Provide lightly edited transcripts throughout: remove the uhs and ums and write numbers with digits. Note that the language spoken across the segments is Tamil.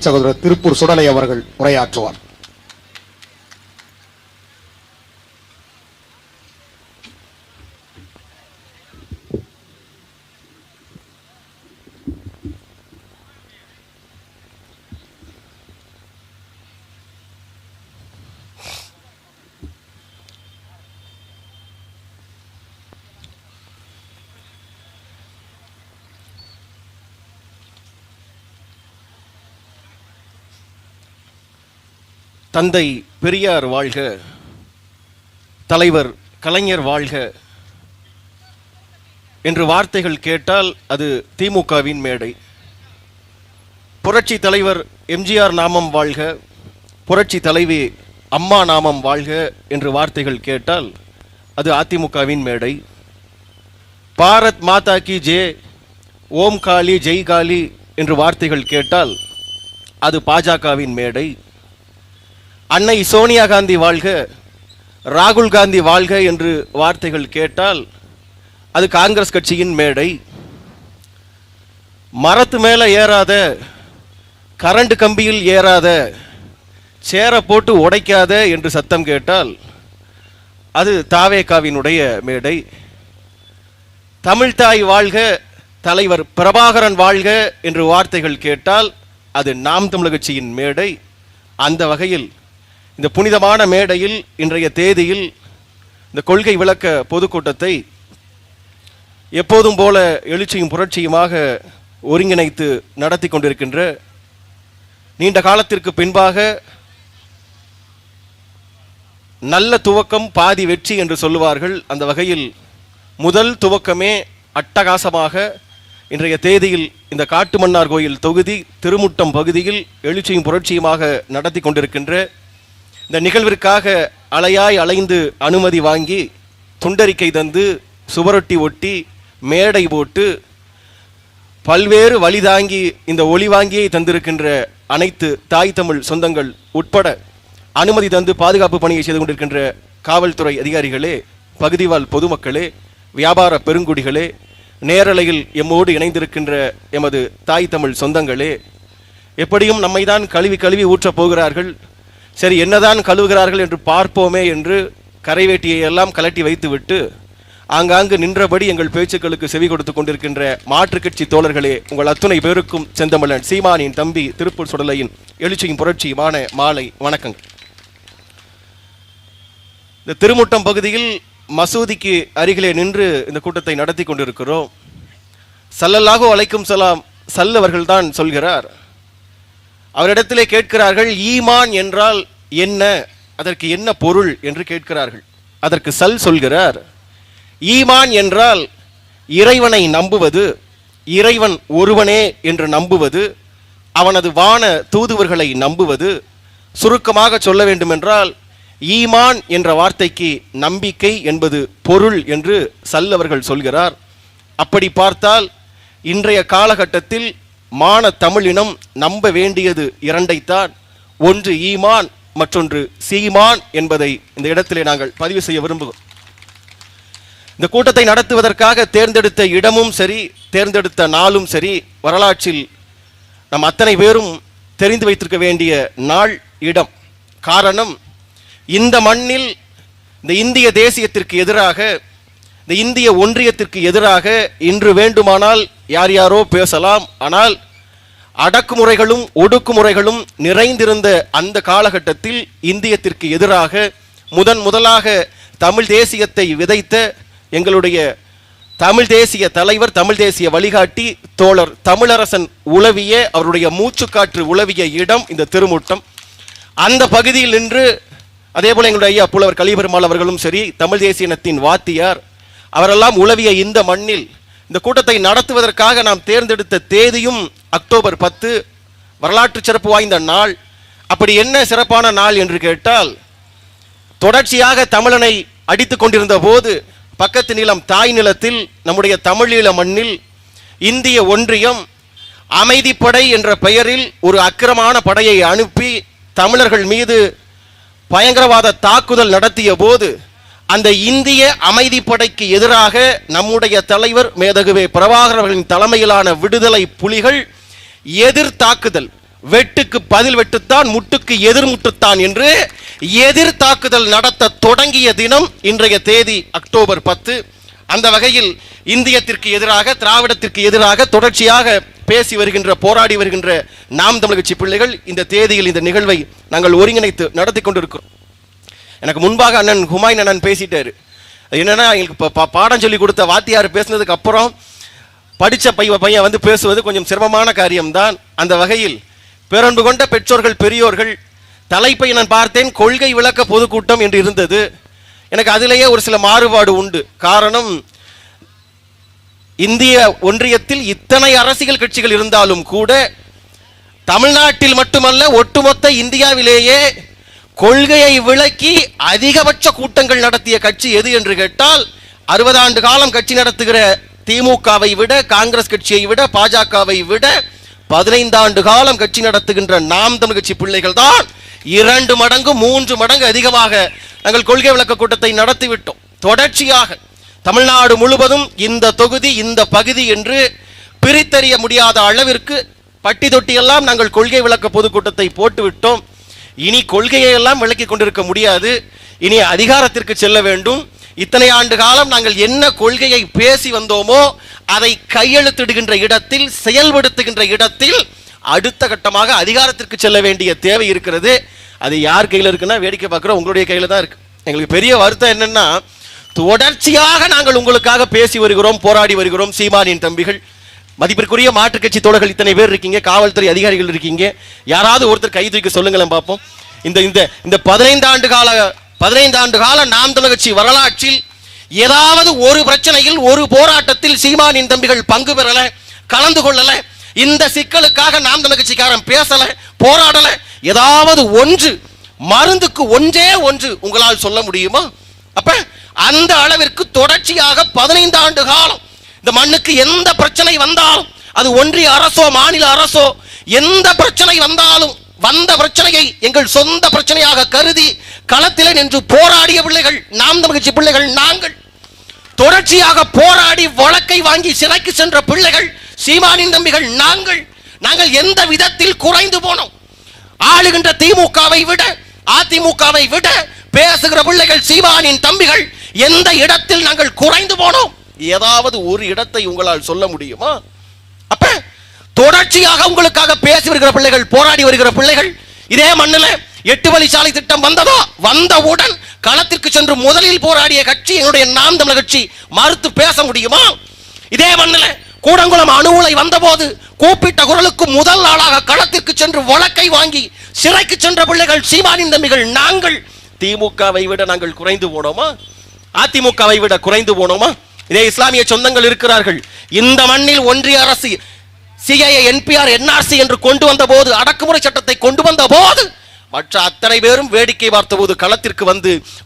சகோதரர் திருப்பூர் சுடலை அவர்கள் உரையாற்றுவார். தந்தை பெரியார் வாழ்க, தலைவர் கலைஞர் வாழ்க என்று வார்த்தைகள் கேட்டால் அது திமுகவின் மேடை. புரட்சி தலைவர் எம்ஜிஆர் நாமம் வாழ்க, புரட்சி தலைவி அம்மா நாமம் வாழ்க என்று வார்த்தைகள் கேட்டால் அது அதிமுகவின் மேடை. பாரத் மாதா கி ஜே, ஓம் காளி ஜெய் காளி என்று வார்த்தைகள் கேட்டால் அது பாஜகவின் மேடை. அன்னை சோனியா காந்தி வாழ்க, ராகுல் காந்தி வாழ்க என்று வார்த்தைகள் கேட்டால் அது காங்கிரஸ் கட்சியின் மேடை. மரத்து மேலே ஏறாத, கரண்ட் கம்பியில் ஏறாத, சேரை போட்டு உடைக்காத என்று சத்தம் கேட்டால் அது தாவேகாவினுடைய மேடை. தமிழ்தாய் வாழ்க, தலைவர் பிரபாகரன் வாழ்க என்று வார்த்தைகள் கேட்டால் அது நாம் தமிழர் கட்சியின் மேடை. அந்த வகையில் இந்த புனிதமான மேடையில் இன்றைய தேதியில் இந்த கொள்கை விளக்க பொதுக்கூட்டத்தை எப்போதும் போல எழுச்சியும் புரட்சியுமாக ஒருங்கிணைத்து நடத்தி கொண்டிருக்கின்ற, நீண்ட காலத்திற்கு பின்பாக நல்ல துவக்கம் பாதி வெற்றி என்று சொல்லுவார்கள். அந்த வகையில் முதல் துவக்கமே அட்டகாசமாக இன்றைய தேதியில் இந்த காட்டுமன்னார் கோயில் தொகுதி திருமுட்டம் பகுதியில் எழுச்சியும் புரட்சியுமாக நடத்தி கொண்டிருக்கின்ற இந்த நிகழ்விற்காக அலையாய் அலைந்து அனுமதி வாங்கி துண்டறிக்கை தந்து சுவரொட்டி ஒட்டி மேடை போட்டு பல்வேறு வழி தாங்கி இந்த ஒளி வாங்கியை தந்திருக்கின்ற அனைத்து தாய் தமிழ் சொந்தங்கள் உட்பட அனுமதி தந்து பாதுகாப்பு பணியை செய்து கொண்டிருக்கின்ற காவல்துறை அதிகாரிகளே, பகுதிவாழ் பொதுமக்களே, வியாபார பெருங்குடிகளே, நேரலையில் எம்மோடு இணைந்திருக்கின்ற எமது தாய் தமிழ் சொந்தங்களே, எப்படியும் நம்மை தான் கழுவி கழுவி ஊற்றப் போகிறார்கள், சரி என்னதான் கழுவுகிறார்கள் என்று பார்ப்போமே என்று கரைவேட்டியை எல்லாம் கலட்டி வைத்துவிட்டு ஆங்காங்கு நின்றபடி எங்கள் பேச்சுக்களுக்கு செவி கொடுத்து கொண்டிருக்கின்ற மாற்றுக் கட்சி தோழர்களே, உங்கள் அத்துணை பேருக்கும் செந்தமிழன் சீமானின் தம்பி திருப்பூர் சுடலையின் எழுச்சியும் புரட்சியுமான மாலை வணக்கங்கள். இந்த திருமுட்டம் பகுதியில் மசூதிக்கு அருகிலே நின்று இந்த கூட்டத்தை நடத்தி கொண்டிருக்கிறோம். ஸல்லல்லாஹு அலைக்கும் ஸலாம் சல்லவர்கள் தான் சொல்கிறார். அவரிடத்திலே கேட்கிறார்கள், ஈமான் என்றால் என்ன, அதற்கு என்ன பொருள் என்று கேட்கிறார்கள். அதற்கு சல் சொல்கிறார், ஈமான் என்றால் இறைவனை நம்புவது, இறைவன் ஒருவனே என்று நம்புவது, அவனது வான தூதுவர்களை நம்புவது. சுருக்கமாக சொல்ல வேண்டுமென்றால் ஈமான் என்ற வார்த்தைக்கு நம்பிக்கை என்பது பொருள் என்று சல் அவர்கள் சொல்கிறார். அப்படி பார்த்தால் இன்றைய காலகட்டத்தில் மான தமிழினம் நம்ப வேண்டியது இரண்டைத்தான், ஒன்று ஈமான், மற்றொன்று சீமான் என்பதை இந்த இடத்திலே நாங்கள் பதிவு செய்ய விரும்புகிறோம். இந்த கூட்டத்தை நடத்துவதற்காக தேர்ந்தெடுத்த இடமும் சரி, தேர்ந்தெடுத்த நாளும் சரி, வரலாற்றில் நம் அத்தனை பேரும் தெரிந்து வைத்திருக்க வேண்டிய நாள், இடம். காரணம், இந்த மண்ணில் இந்த இந்திய தேசியத்திற்கு எதிராக, இந்த இந்திய ஒன்றியத்திற்கு எதிராக இன்று வேண்டுமானால் யார் யாரோ பேசலாம். ஆனால் அடக்குமுறைகளும் ஒடுக்குமுறைகளும் நிறைந்திருந்த அந்த காலகட்டத்தில் இந்தியத்திற்கு எதிராக முதலாக தமிழ் தேசியத்தை விதைத்த எங்களுடைய தமிழ் தேசிய தலைவர், தமிழ் தேசிய வழிகாட்டி தோழர் தமிழரசன் உலவிய, அவருடைய மூச்சுக்காற்று உலவிய இடம் இந்த திருமுட்டம். அந்த பகுதியில் நின்று, அதே போல எங்களுடைய ஐயா புலவர் கலிபெருமாள் அவர்களும் சரி, தமிழ் தேசியனத்தின் வாத்தியார், அவரெல்லாம் உலவிய இந்த மண்ணில் இந்த கூட்டத்தை நடத்துவதற்காக நாம் தேர்ந்தெடுத்த தேதியும் அக்டோபர் 10, வரலாற்று சிறப்பு வாய்ந்த நாள். அப்படி என்ன சிறப்பான நாள் என்று கேட்டால், தொடர்ச்சியாக தமிழனை அடித்துக் கொண்டிருந்த போது பக்கத்து நிலம் தாய் நிலத்தில் நம்முடைய தமிழீழ மண்ணில் இந்திய ஒன்றியம் அமைதிப்படை என்ற பெயரில் ஒரு அக்கிரமான படையை அனுப்பி தமிழர்கள் மீது பயங்கரவாத தாக்குதல் நடத்திய போது அந்த இந்திய அமைதிப்படைக்கு எதிராக நம்முடைய தலைவர் மேதகுவே பிரபாகரன் அவர்களின் தலைமையிலான விடுதலை புலிகள் எதிர் தாக்குதல், வெட்டுக்கு பதில் வெட்டுத்தான், முட்டுக்கு எதிர் முட்டுத்தான் என்று எதிர் தாக்குதல் நடத்த தொடங்கிய தினம் இன்றைய தேதி அக்டோபர் 10. அந்த வகையில் இந்தியத்திற்கு எதிராக, திராவிடத்திற்கு எதிராக தொடர்ச்சியாக பேசி வருகின்ற, போராடி வருகின்ற நாம் தமிழர் கட்சி பிள்ளைகள் இந்த தேதியில் இந்த நிகழ்வை நாங்கள் ஒருங்கிணைத்து நடத்தி கொண்டிருக்கிறோம். எனக்கு முன்பாக அண்ணன் ஹுமாயூன் அண்ணன் பேசிட்டாரு. என்னன்னா, எங்களுக்கு பாடம் சொல்லி கொடுத்த வாத்தியார் பேசினதுக்கு அப்புறம் படித்த பையன் வந்து பேசுவது கொஞ்சம் சிரமமான காரியம்தான். அந்த வகையில் பேரன்பு கொண்ட பெற்றோர்கள், பெரியோர்கள், தலைப்பை நான் பார்த்தேன், கொள்கை விளக்க பொதுக்கூட்டம் என்று இருந்தது. எனக்கு அதிலேயே ஒரு சில மாறுபாடு உண்டு. காரணம், இந்திய ஒன்றியத்தில் இத்தனை அரசியல் கட்சிகள் இருந்தாலும் கூட தமிழ்நாட்டில் மட்டுமல்ல ஒட்டுமொத்த இந்தியாவிலேயே கொள்கையை விளக்கி அதிகபட்ச கூட்டங்கள் நடத்திய கட்சி எது என்று கேட்டால் 60 ஆண்டு காலம் கட்சி நடத்துகிற திமுகவை விட, காங்கிரஸ் கட்சியை விட, பாஜகவை விட 15 ஆண்டு காலம் கட்சி நடத்துகின்ற நாம் தமிழ் கட்சி பிள்ளைகள் தான் 2 மடங்கு 3 மடங்கு அதிகமாக நாங்கள் கொள்கை விளக்க கூட்டத்தை நடத்திவிட்டோம். தொடர்ச்சியாக தமிழ்நாடு முழுவதும் இந்த தொகுதி, இந்த பகுதி என்று பிரித்தறிய முடியாத அளவிற்கு பட்டி தொட்டியெல்லாம் நாங்கள் கொள்கை விளக்க பொதுக்கூட்டத்தை போட்டுவிட்டோம். இனி கொள்கையை எல்லாம் விளக்கி கொண்டிருக்க முடியாது. இனி அதிகாரத்திற்கு செல்ல வேண்டும். இத்தனை ஆண்டு காலம் நாங்கள் என்ன கொள்கையை பேசி வந்தோமோ அதை கையெழுத்திடுகின்ற இடத்தில், செயல்படுத்துகின்ற இடத்தில் அடுத்த கட்டமாக அதிகாரத்திற்கு செல்ல வேண்டிய தேவை இருக்கிறது. அது யார் கையில் இருக்குன்னா, வேடிக்கை பார்க்குறோம், உங்களுடைய கையில் தான் இருக்கு. எங்களுக்கு பெரிய வருத்தம் என்னன்னா, தொடர்ச்சியாக நாங்கள் உங்களுக்காக பேசி வருகிறோம், போராடி வருகிறோம். சீமானின் தம்பிகள், மதிப்பிற்குரிய மாற்றுக் கட்சி தோழர்கள் இத்தனை பேர் இருக்கீங்க, காவல்துறை அதிகாரிகள் இருக்கீங்க, யாராவது ஒருத்தர் கை தூக்கி சொல்லுங்களேன் பார்ப்போம். இந்த 15 ஆண்டு கால நாம் தமிழர் கட்சி வரலாற்றில் ஏதாவது ஒரு பிரச்சனையில், ஒரு போராட்டத்தில் சீமானின் தம்பிகள் பங்கு பெறல, கலந்து கொள்ளல, இந்த சிக்கலுக்காக நாம் தமிழர் கட்சிக்காரன் பேசல, போராடல, ஏதாவது ஒன்று, மருந்துக்கு ஒன்றே ஒன்று உங்களால் சொல்ல முடியுமா? அப்ப அந்த அளவிற்கு தொடர்ச்சியாக 15 ஆண்டு காலம் இந்த மண்ணுக்கு எந்த பிரச்சனை வந்தாலும், அது ஒன்றிய அரசோ மாநில அரசோ, எந்த பிரச்சனை வந்தாலும் வந்த பிரச்சனையை எங்கள் சொந்த பிரச்சனையாக கருதி களத்திலே நின்று போராடிய பிள்ளைகள் நாம் தமிழ் கட்சி பிள்ளைகள். நாங்கள் தொடர்ச்சியாக போராடி வழக்கை வாங்கி சிறைக்கு சென்ற பிள்ளைகள் சீமானின் தம்பிகள். நாங்கள் எந்த விதத்தில் குறைந்து போனோம்? ஆளுகின்ற திமுகவை விட, அதிமுகவை விட பேசுகிற பிள்ளைகள் சீமானின் தம்பிகள். எந்த இடத்தில் நாங்கள் குறைந்து போனோம்? ஏதாவது ஒரு இடத்தை உங்களால் சொல்ல முடியுமா? அப்ப தொடர்ச்சியாக உங்களுக்காக பேசி வருகிற பிள்ளைகள், போராடி வருகிற பிள்ளைகள். இதே மண்ணில் 8 வழிச்சாலை திட்டம் வந்ததோ, வந்தவுடன் களத்திற்கு சென்று முதலில் போராடிய கட்சி எங்களுடைய நாம் தமிழர் கட்சி. மறுத்து பேச முடியுமா? இதே மண்ணில் கூடங்குளம் அணு உலை வந்தபோது கூப்பிட்ட குரலுக்கு முதல் நாளாக களத்திற்கு சென்று வழக்கை வாங்கி சிறைக்கு சென்ற பிள்ளைகள் சீமானின் தம்பிகள். நாங்கள் திமுகவை விட நாங்கள் குறைந்து போனோமா? அதிமுகவை விட குறைந்து போனோமா? இதே இஸ்லாமிய சொந்தங்கள் இருக்கிறார்கள். இந்த மண்ணில் ஒன்றிய அரசு சிஏஏ, என்பிஆர், என்ஆர்சி என்று கொண்டு வந்த போது, அடக்குமுறை சட்டத்தை கொண்டு வந்த போது மற்ற அத்தனை பேரும் வேடிக்கை பார்த்த போது களத்திற்கு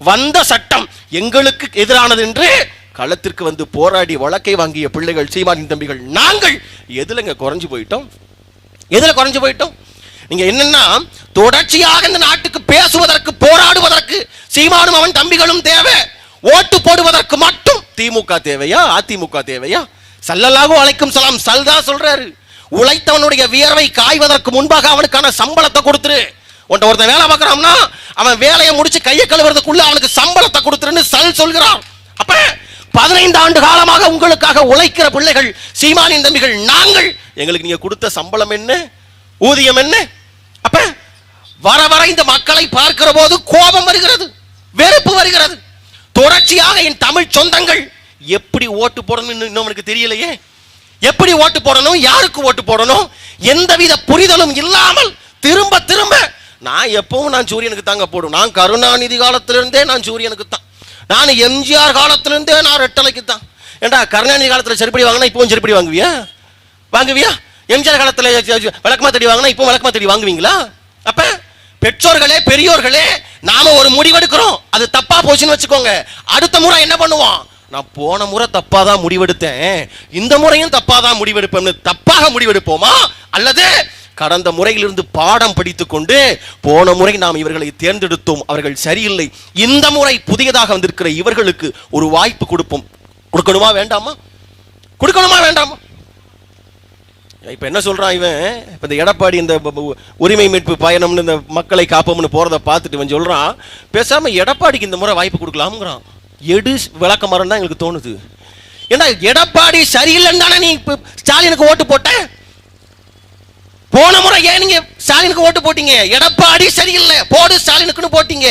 வந்த சட்டம் எங்களுக்கு எதிரானது என்று களத்திற்கு வந்து போராடி வழக்கை வாங்கிய பிள்ளைகள் சீமானின் தம்பிகள். நாங்கள் எதுலங்க குறைஞ்சு போயிட்டோம்? எதுல குறைஞ்சு போயிட்டோம்? நீங்க என்னன்னா, தொடர்ச்சியாக இந்த நாட்டுக்கு பேசுவதற்கு, போராடுவதற்கு சீமானும் அவன் தம்பிகளும் தேவை. ஓட்டு போடுவதற்கு மட்டும் திமுக தேவையா, அதிமுக தேவையா? ஸல்லல்லாஹு அலைஹி வஸல்லம் சல்தா சொல்றாரு, உழைத்தவனுடைய வியர்வை காய்வதற்கு முன்பாக அவனுக்கான சம்பளத்தை கொடுத்துரு. ஒருத்தன் வேலை பார்க்கறான்னா அவன் வேலையை முடிச்சு கையை கழுவுறதுக்குள்ள அவனுக்கு சம்பளத்தை கொடுத்துருன்னு சல் சொல்கிறான். அப்ப 15 ஆண்டு காலமாக உங்களுக்காக உழைக்கிற பிள்ளைகள் சீமானின் தம்பிகள். நாங்கள், எங்களுக்கு நீங்க கொடுத்த சம்பளம் என்ன, ஊதியம் என்ன? அப்ப வர வர இந்த மக்களை பார்க்கிற போது கோபம் வருகிறது, வெறுப்பு வருகிறது. தொடர்ச்சியாக என் தமிழ் சொந்தங்கள் எப்படி ஓட்டு போடணும் இன்னும் எனக்கு தெரியலையே. எப்படி ஓட்டு போடணும், யாருக்கு ஓட்டு போடணும், எந்தவித புரிதலும் இல்லாமல் திரும்ப திரும்ப நான் எப்பவும் நான் சூரியனுக்கு தாங்க போடும். நான் கருணாநிதி காலத்திலிருந்தே நான் சூரியனுக்கு தான், நான் எம்ஜிஆர் காலத்திலிருந்தே நான் ரெட்டலைக்கு தான். ஏண்டா, கருணாநிதி காலத்தில் செருப்படி வாங்கினா இப்பவும் செருப்படி வாங்குவியா? எம்ஜிஆர் காலத்தில் விளக்கமா தேடி வாங்கினா இப்போ விளக்கமா தேடி வாங்குவீங்களா? அப்ப பெற்றோர்களே, பெரியோர்களே, நாம ஒரு முடிவெடுக்கிறோம், அது தப்பா போச்சுன்னு வச்சுக்கோங்க. அடுத்த முறை என்ன பண்ணுவோம்? நான் போன முறை தப்பாதான் முடிவெடுத்தேன், இந்த முறையும் தப்பாதான் முடிவெடுப்பேன். தப்பாக முடிவெடுப்போமா? அல்லது கடந்த முறையிலிருந்து பாடம் படித்துக் கொண்டு போன முறை நாம் இவர்களை தேர்ந்தெடுத்தோம், அவர்கள் சரியில்லை, இந்த முறை புதியதாக வந்திருக்கிற இவர்களுக்கு ஒரு வாய்ப்பு கொடுப்போம். கொடுக்கணுமா வேண்டாமா? இப்ப என்ன சொல்றான் இவன்? இப்ப இந்த எடப்பாடி இந்த உரிமை மீட்பு பயணம்னு இந்த மக்களை காப்போம்னு போறதை பார்த்துட்டு இவன் சொல்றான், பேசாம எடப்பாடிக்கு இந்த முறை வாய்ப்பு கொடுக்கலாம்ங்கிறான். எடு விளக்க மரம் தான் எங்களுக்கு தோணுது. ஏன்னா எடப்பாடி சரியில்லைன்னு தானே நீ இப்ப ஸ்டாலினுக்கு ஓட்டு போட்ட? போன முறை ஏன் நீங்க ஸ்டாலினுக்கு ஓட்டு போட்டீங்க? எடப்பாடி சரியில்லை போடு ஸ்டாலினுக்குன்னு போட்டீங்க.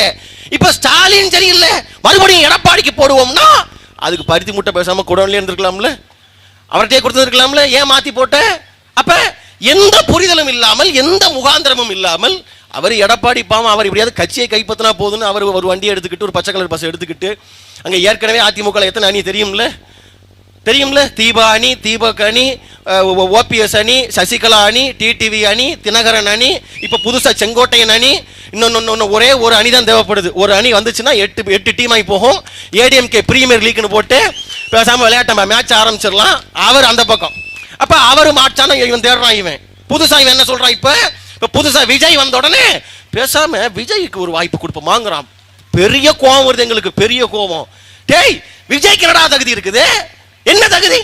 இப்ப ஸ்டாலின் சரியில்லை மறுபடியும் எடப்பாடிக்கு போடுவோம்னா அதுக்கு பருத்தி முட்டை பேசாம குடோன்ல இருந்திருக்கலாம்ல, அவர்கிட்டயே கொடுத்துருக்கலாம்ல, ஏன் மாத்தி போட்ட? அப்ப எந்த புரிதலும் இல்லாமல் எந்த முகாந்திரமும் இல்லாமல் அவர் எடப்பாடி பாவம் அவர் இப்படியாவது கட்சியை கைப்பற்றினா போதுன்னு அவர் ஒரு வண்டியை எடுத்துக்கிட்டு ஒரு பச்சை கலர் பஸ் எடுத்துக்கிட்டு அங்க ஏற்கனவே அதிமுக எத்தனை அணி தெரியும்ல, தீபா அணி, தீபக் அணி, ஓபிஎஸ் அணி, சசிகலா அணி, டிடிவி அணி, தினகரன் அணி, இப்ப புதுசா செங்கோட்டையன் அணி, இன்னொன்னு ஒரே ஒரு அணி தான் தேவைப்படுது. ஒரு அணி வந்துச்சுன்னா 8 டீம் ஆகி போகும். ஏடிஎம்கே பிரீமியர் லீக்னு போட்டு பேசாம விளையாட்ட மேட்ச் ஆரம்பிச்சிடலாம். அவர் அந்த பக்கம். அப்ப அவரு மாற்றான இவன் தேடுறான். இவன் புதுசா இவன் என்ன சொல்றான்? இப்ப புதுசா விஜய் வந்த உடனே பேசாம விஜய்க்கு ஒரு வாய்ப்பு கொடுப்போமாங்கிறான். பெரிய கோபம் வருது எங்களுக்கு, பெரிய கோபம். டேய், விஜய்க்கு என்னடா தகுதி இருக்குது? என்ன தகுதி?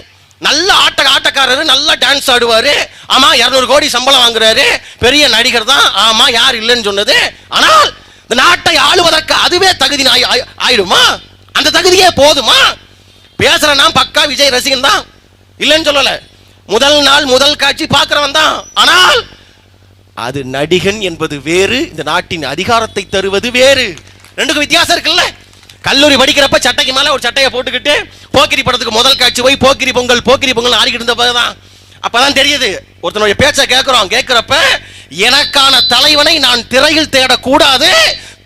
நல்ல ஆட்டக்காரரு, நல்ல டான்ஸ் ஆடுவாரு, ஆமா 200 கோடி சம்பளம் வாங்குறாரு, பெரிய நடிகர் தான், ஆமா யார் இல்லைன்னு சொன்னது. ஆனால் இந்த நாட்டை ஆளுவதற்கு அதுவே தகுதி ஆயிடுமா? அந்த தகுதியே போதுமா? பேசுறேன்னா பக்கா விஜய் ரசிகன் தான், இல்லைன்னு சொல்லல. முதல் நாள் முதல் காட்சி பார்க்கிறவன் தான். ஆனால் அது நடிகன் என்பது வேறு, இந்த நாட்டின் அதிகாரத்தை தருவது வேறு. ரெண்டுக்கும் வித்தியாசம் இருக்குல்ல. கல்லூரி படிக்கிறப்ப சட்டைக்கு மேல ஒரு சட்டையை போட்டுக்கிட்டு போக்கிரி படத்துக்கு முதல் காட்சி போய் போக்கிரி பொங்கல் ஆடிக்கிட்டு இருந்தப்பதான் அப்பதான் தெரியுது. ஒருத்தனுடைய பேச்சை கேட்கிறப்ப எனக்கான தலைவனை நான் திரையில் தேடக்கூடாது,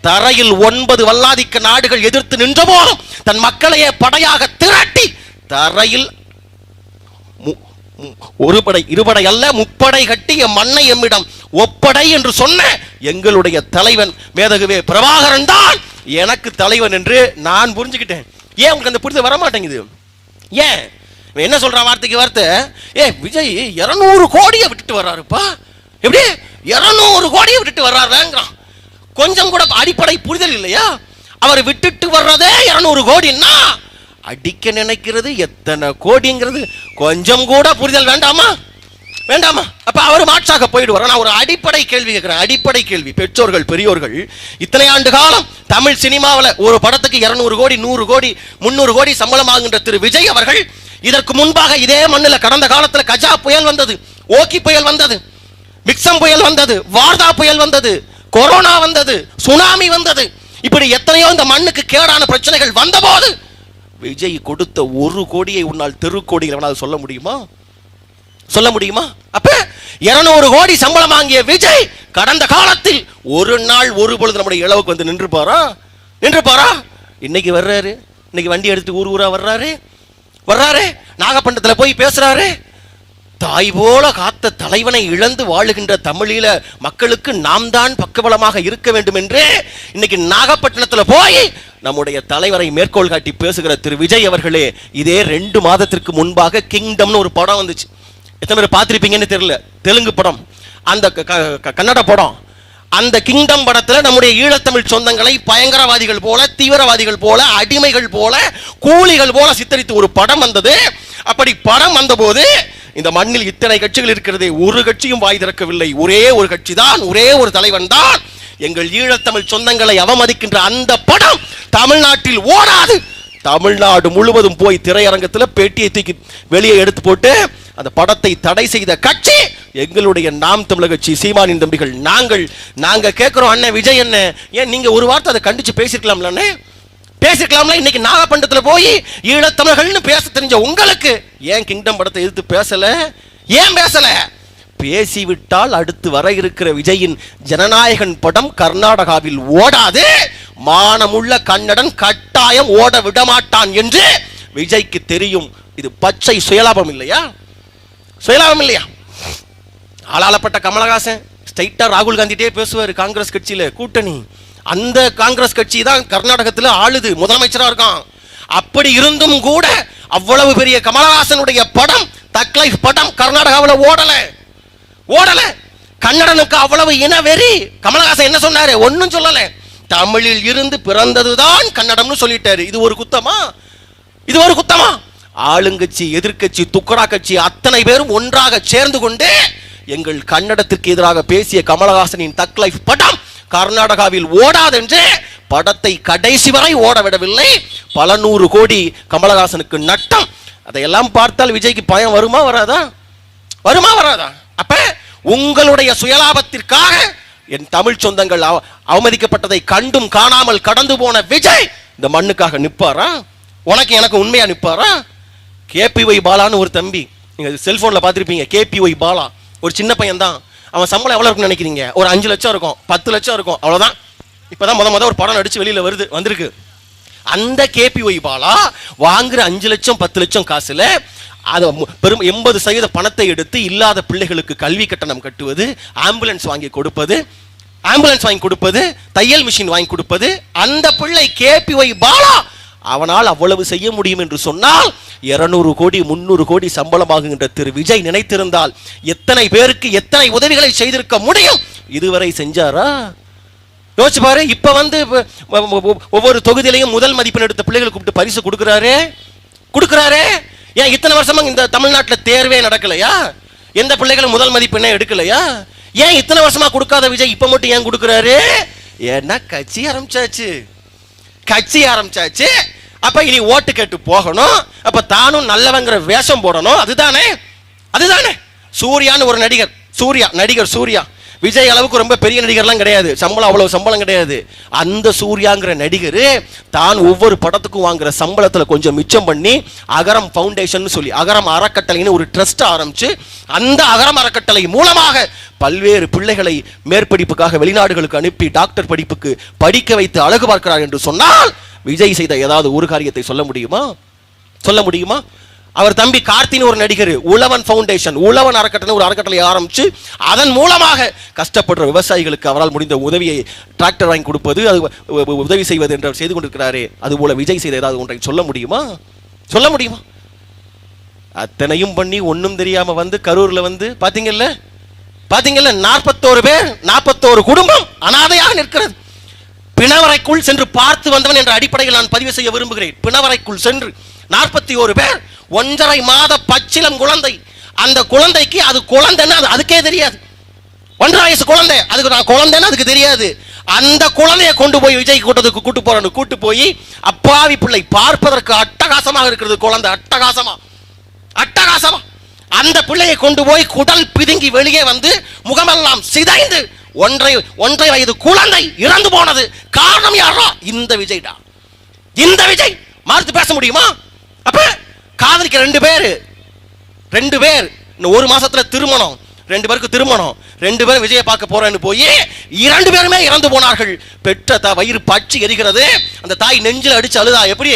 தரையில் 9 வல்லாதிக்க நாடுகள் எதிர்த்து நின்ற போதும் தன் மக்களையே படையாக திரட்டி தரையில் ஒரு படை 2 படை அல்ல 3 படை கட்டிய மண்ணை எம்மிடம் ஒப்படை என்று சொன்ன எங்களுடைய தலைவன் மேதகுவே பிரபாகரன் தான் எனக்கு தலைவன் என்று நான் புரிஞ்சுக்கிட்டேன். ஏன் உங்களுக்கு அந்த புரிதல் வர மாட்டேங்குது? ஏன் என்ன சொல்றான்? வார்த்தைக்கு வார்த்தை, விஜய் 200 கோடியை விட்டுட்டு வர்றாருப்பா. எப்படி 200 கோடியை விட்டுட்டு வர்றாருங்கிறான். கொஞ்சம் கூட அடிப்படை புரிதல் இல்லையா? அவர் விட்டுட்டு வர்றதே 200 கோடின்னா அடிக்க நினைக்கிறது எத்தனை கோடிங்கிறது கொஞ்சம் கூட புரிதல் வேண்டாமா? அப்ப அவர் மாற்றாக போயிடுவார். நான் ஒரு அடிப்படை கேள்வி கேட்கிறேன். அடிப்படை கேள்வி. பெற்றோர்கள் பெரியோர்கள் இத்தனை ஆண்டு காலம் தமிழ் சினிமாவில் ஒரு படத்துக்கு 200 கோடி 100 கோடி 300 கோடி சம்பளம் ஆகின்ற திரு விஜய் அவர்கள் இதற்கு முன்பாக இதே மண்ணில் கடந்த காலத்தில் கஜா புயல் வந்தது, ஓகி புயல் வந்தது, மிக்சம் புயல் வந்தது, வார்தா புயல் வந்தது, கொரோனா வந்தது, சுனாமி வந்தது, இப்படி எத்தனையோ இந்த மண்ணுக்கு கேடான பிரச்சனைகள் வந்த போது விஜய் கொடுத்த 1 கோடியை உன்னால் தெருக்கோடிகள் சொல்ல முடியுமா? அப்ப 200 கோடி சம்பளம் வாங்கிய விஜய் கடந்த காலத்தில் ஒரு நாள் ஒரு பொழுது நம்முடைய இளவுக்கு வந்து நின்றுப்பாரா? இன்னைக்கு வர்றாரு, இன்னைக்கு வண்டி எடுத்து ஊரா வர்றாரு, நாகப்பட்டினத்தில் போய் பேசுறாரு. தாய் போல காத்த தலைவனை இழந்து வாழுகின்ற தமிழீழ மக்களுக்கு நாம் தான் பக்கபலமாக இருக்க வேண்டும் என்று இன்னைக்கு நாகப்பட்டினத்தில் போய் நம்முடைய தலைவரை மேற்கோள் காட்டி பேசுகிற திரு விஜய் அவர்களே, இதே 2 மாதத்திற்கு முன்பாக கிங்டம்னு ஒரு படம் வந்துச்சு. எத்தனை பேர் பார்த்திருப்பீங்கன்னு தெரியல. தெலுங்கு படம், அந்த கன்னட படம். அந்த கிங்டம் படத்துல நம்முடைய ஈழத்தமிழ் சொந்தங்களை பயங்கரவாதிகள் போல, தீவிரவாதிகள் போல, அடிமைகள் போல, கூலிகள் போல சித்தரித்து ஒரு படம் வந்தது. அப்படி படம் வந்த போது இந்த மண்ணில் இத்தனை கட்சிகள் இருக்கிறதே, ஒரு கட்சியும் வாய் திறக்கவில்லை. ஒரே ஒரு கட்சி தான், ஒரே ஒரு தலைவன் தான். எங்கள் ஈழத்தமிழ் சொந்தங்களை அவமதிக்கின்ற அந்த படம் தமிழ்நாட்டில் ஓடாது. தமிழ்நாடு முழுவதும் போய் திரையரங்கத்தில் பேட்டியை தூக்கி வெளியே எடுத்து போட்டு அந்த படத்தை தடை செய்த கட்சி எங்களுடைய நாம் தமிழர் கட்சி, சீமானின் தம்பிகள். நாங்க கேட்கிறோம், அண்ணன் விஜய் என்ன, ஏன் நீங்க ஒரு வார்த்தை அதை கண்டிச்சு பேசிருக்கலாம்ல? இன்னைக்கு நாகப்பட்டினத்தில் போய் ஈழத்தமிழர்கள்னு பேச தெரிஞ்ச உங்களுக்கு ஏன் கிங்டம் படத்தை எதிர்த்து பேசல? ஏன் பேசல? பேசிவிட்டால் அடுத்து வர இருக்கிற விஜயின் ஜனநாயகன் படம் கர்நாடகாவில் ஓடாது, மானமுள்ள கன்னடன் கட்டாயம் ஓட விடமாட்டான் என்று விஜய்க்கு தெரியும். இது பச்சை சுயலாபம் இல்லையா? ஆளாளப்பட்ட கமலஹாசன் ஸ்ட்ரைட்டா ராகுல் காந்திட்டே பேசுவார். காங்கிரஸ் கட்சியில கூட்டணி, அந்த காங்கிரஸ் கட்சி தான் கர்நாடகத்தில் ஆளுது, முதலமைச்சரா இருக்கான். அப்படி இருந்தும் கூட அவ்வளவு பெரிய கமலஹாசனுடைய படம், தக் லைஃப் படம் கர்நாடகாவில் ஓடல. கன்னடனுக்கு அவ்வளவு இனவெறி. கமலஹாசன் என்ன சொன்னாரு? ஒன்னும் சொல்லல. தமிழில் இருந்து பிறந்ததுதான் கன்னடம்னு சொல்லிட்டாரு. இது ஒரு குத்தமா? ஆளுங்கட்சி, எதிர்க்கட்சி, துக்கரா கட்சி அத்தனை பேரும் ஒன்றாக சேர்ந்து கொண்டு எங்கள் கன்னடத்திற்கு எதிராக பேசிய கமலஹாசனின் தக் லைஃப் படம் கர்நாடகாவில் ஓடாதென்று படத்தை கடைசி வரை ஓட விடவில்லை. பல 100 கோடி கமலஹாசனுக்கு நட்டம். அதையெல்லாம் பார்த்தால் விஜய்க்கு பயம் வருமா வராதா? வருமா வராதா? அப்ப உங்களுடைய சுயலாபத்திற்காக என் தமிழ் சொந்தங்கள் அவமதிக்கப்பட்டதை கண்டும் காணாமல் கடந்து போன விஜய் இந்த மண்ணுக்காக நிற்பாரா? உனக்கு எனக்கு உண்மையா நிற்பாரா? KPY பாலான்னு ஒரு தம்பி, நீங்க செல்போன்ல பார்த்துருப்பீங்க. KPY பாலா ஒரு சின்ன பையன் தான். அவன் சம்பளம் எவ்வளவு இருக்குன்னு நினைக்கிறீங்க? ஒரு 5 லட்சம் இருக்கும், 10 லட்சம் இருக்கும், அவ்வளவுதான். இப்பதான் முத ஒரு படம் நடிச்சு வெளியில வந்திருக்கு. அந்த KPY பாலா வாங்குற 5 லட்சம் 10 லட்சம் காசுல அதை பெரும் 80% பணத்தை எடுத்து இல்லாத பிள்ளைகளுக்கு கல்வி கட்டணம் கட்டுவது, ஆம்புலன்ஸ் வாங்கி கொடுப்பது, தையல் மிஷின் வாங்கி கொடுப்பது. அந்த பிள்ளை KPY பாலா அவனால் அவ்வளவு செய்ய முடியும் என்று சொன்னால் 200 கோடி 300 கோடி சம்பளமாகுகின்ற திரு விஜய் நினைத்திருந்தால் எத்தனை பேருக்கு எத்தனை உதவிகளை செய்திருக்க முடியும்? இதுவரை செஞ்சாரா? யோசிச்சு பாரு. இப்ப ஒவ்வொரு தொகுதியிலையும் முதல் மதிப்பெண் எடுத்த பிள்ளைகளுக்கு கூப்பிட்டு பரிசு கொடுக்கிறாரே. ஏன் இத்தனை வருஷமா இந்த தமிழ்நாட்டில் தேர்வே நடக்கலையா? எந்த பிள்ளைகளும் முதல் மதிப்பெண்ணே எடுக்கலையா? ஏன் இத்தனை வருஷமா கொடுக்காத விஜய் இப்ப மட்டும் ஏன் கொடுக்கிறாரு? ஏன்னா கட்சி ஆரம்பிச்சாச்சு. அப்ப இனி ஓட்டு கேட்டு போகணும். அப்ப தானும் நல்லவங்கிற வேஷம் போடணும். அதுதானே. சூர்யான்னு ஒரு நடிகர் சூர்யா விஜய் அளவுக்கு ரொம்ப பெரிய நடிகர்லாம் கிடையாது, அவ்வளவு சம்பளம் கிடையாது. அந்த சூர்யாங்கிற நடிகர் தான் ஒவ்வொரு படத்துக்கும் வாங்குற சம்பளத்துல கொஞ்சம் மிச்சம் பண்ணி அகரம் ஃபவுண்டேஷன் சொல்லி அகரம் அறக்கட்டளைன்னு ஒரு ட்ரஸ்ட் ஆரம்பிச்சு அந்த அகரம் அறக்கட்டளை மூலமாக பல்வேறு பிள்ளைகளை மேற்படிப்புக்காக வெளிநாடுகளுக்கு அனுப்பி டாக்டர் படிப்புக்கு படிக்க வைத்து அழகு பார்க்கிறார் என்று சொன்னால் விஜய் செய்த ஏதாவது ஒரு காரியத்தை சொல்ல முடியுமா? அவர் தம்பி கார்த்தின்னு ஒரு நடிகர் உழவன் ஃபவுண்டேஷன், உழவன் அறக்கட்டளை ஒரு அறக்கட்டளை ஆரம்பிச்சு அதன் மூலமாக கஷ்டப்படுற விவசாயிகளுக்கு அவரால் முடிந்த உதவியை டிராக்டர் வாங்கி கொடுப்பது, அது உதவி செய்வது என்று செய்து கொண்டிருக்கிறாரே. அதுபோல விஜய் செய்த ஏதாவது ஒன்றை சொல்ல முடியுமா? அத்தனையும் பண்ணி ஒன்னும் தெரியாம கரூர்ல பாத்தீங்கல்ல 41 குடும்பம் அனாதையாக நிற்கிறது. பிணவரைக்குள் சென்று பார்த்து வந்தவன் என்ற அடிப்படையில் நான் பதிவு செய்ய விரும்புகிறேன். பிணவரைக்குள் சென்று 41 பேர், 1.5 மாத பச்சிலம் குழந்தை. அந்த குழந்தைக்கு அது குழந்தைன்னு அதுக்கே தெரியாது. 1.5 வயசு குழந்தை, அதுக்கு நான் குழந்தைன்னு அதுக்கு தெரியாது. அந்த குழந்தைய கொண்டு போய் விஜய் கூட்டத்துக்கு கூட்டு போய் அப்பாவி பிள்ளை பார்ப்பதற்கு அட்டகாசமாக இருக்கிறது. குழந்தை அட்டகாசமா அந்த பிள்ளையை கொண்டு போய் குடல் பிதுங்கி வெளியே முகமெல்லாம் சிதைந்து 1.5 வயது குழந்தை இறந்து போனது. காரணம் யாரா? இந்த விஜய். மாறுத்து பேச முடியுமா? அப்ப காதலிக்க 2 பேர் இன்னும் 1 மாசத்துல திருமணம், 2 பேருக்கு திருமணம், 2 பேரும் விஜயை பார்க்க போறேன்னு போய் 2 பேருமே இறந்து போனார்கள். பெற்ற வயிறு பற்றி எரிகிறது. அந்த தாய் நெஞ்சில் அடிச்சு அழுதா. எப்படி?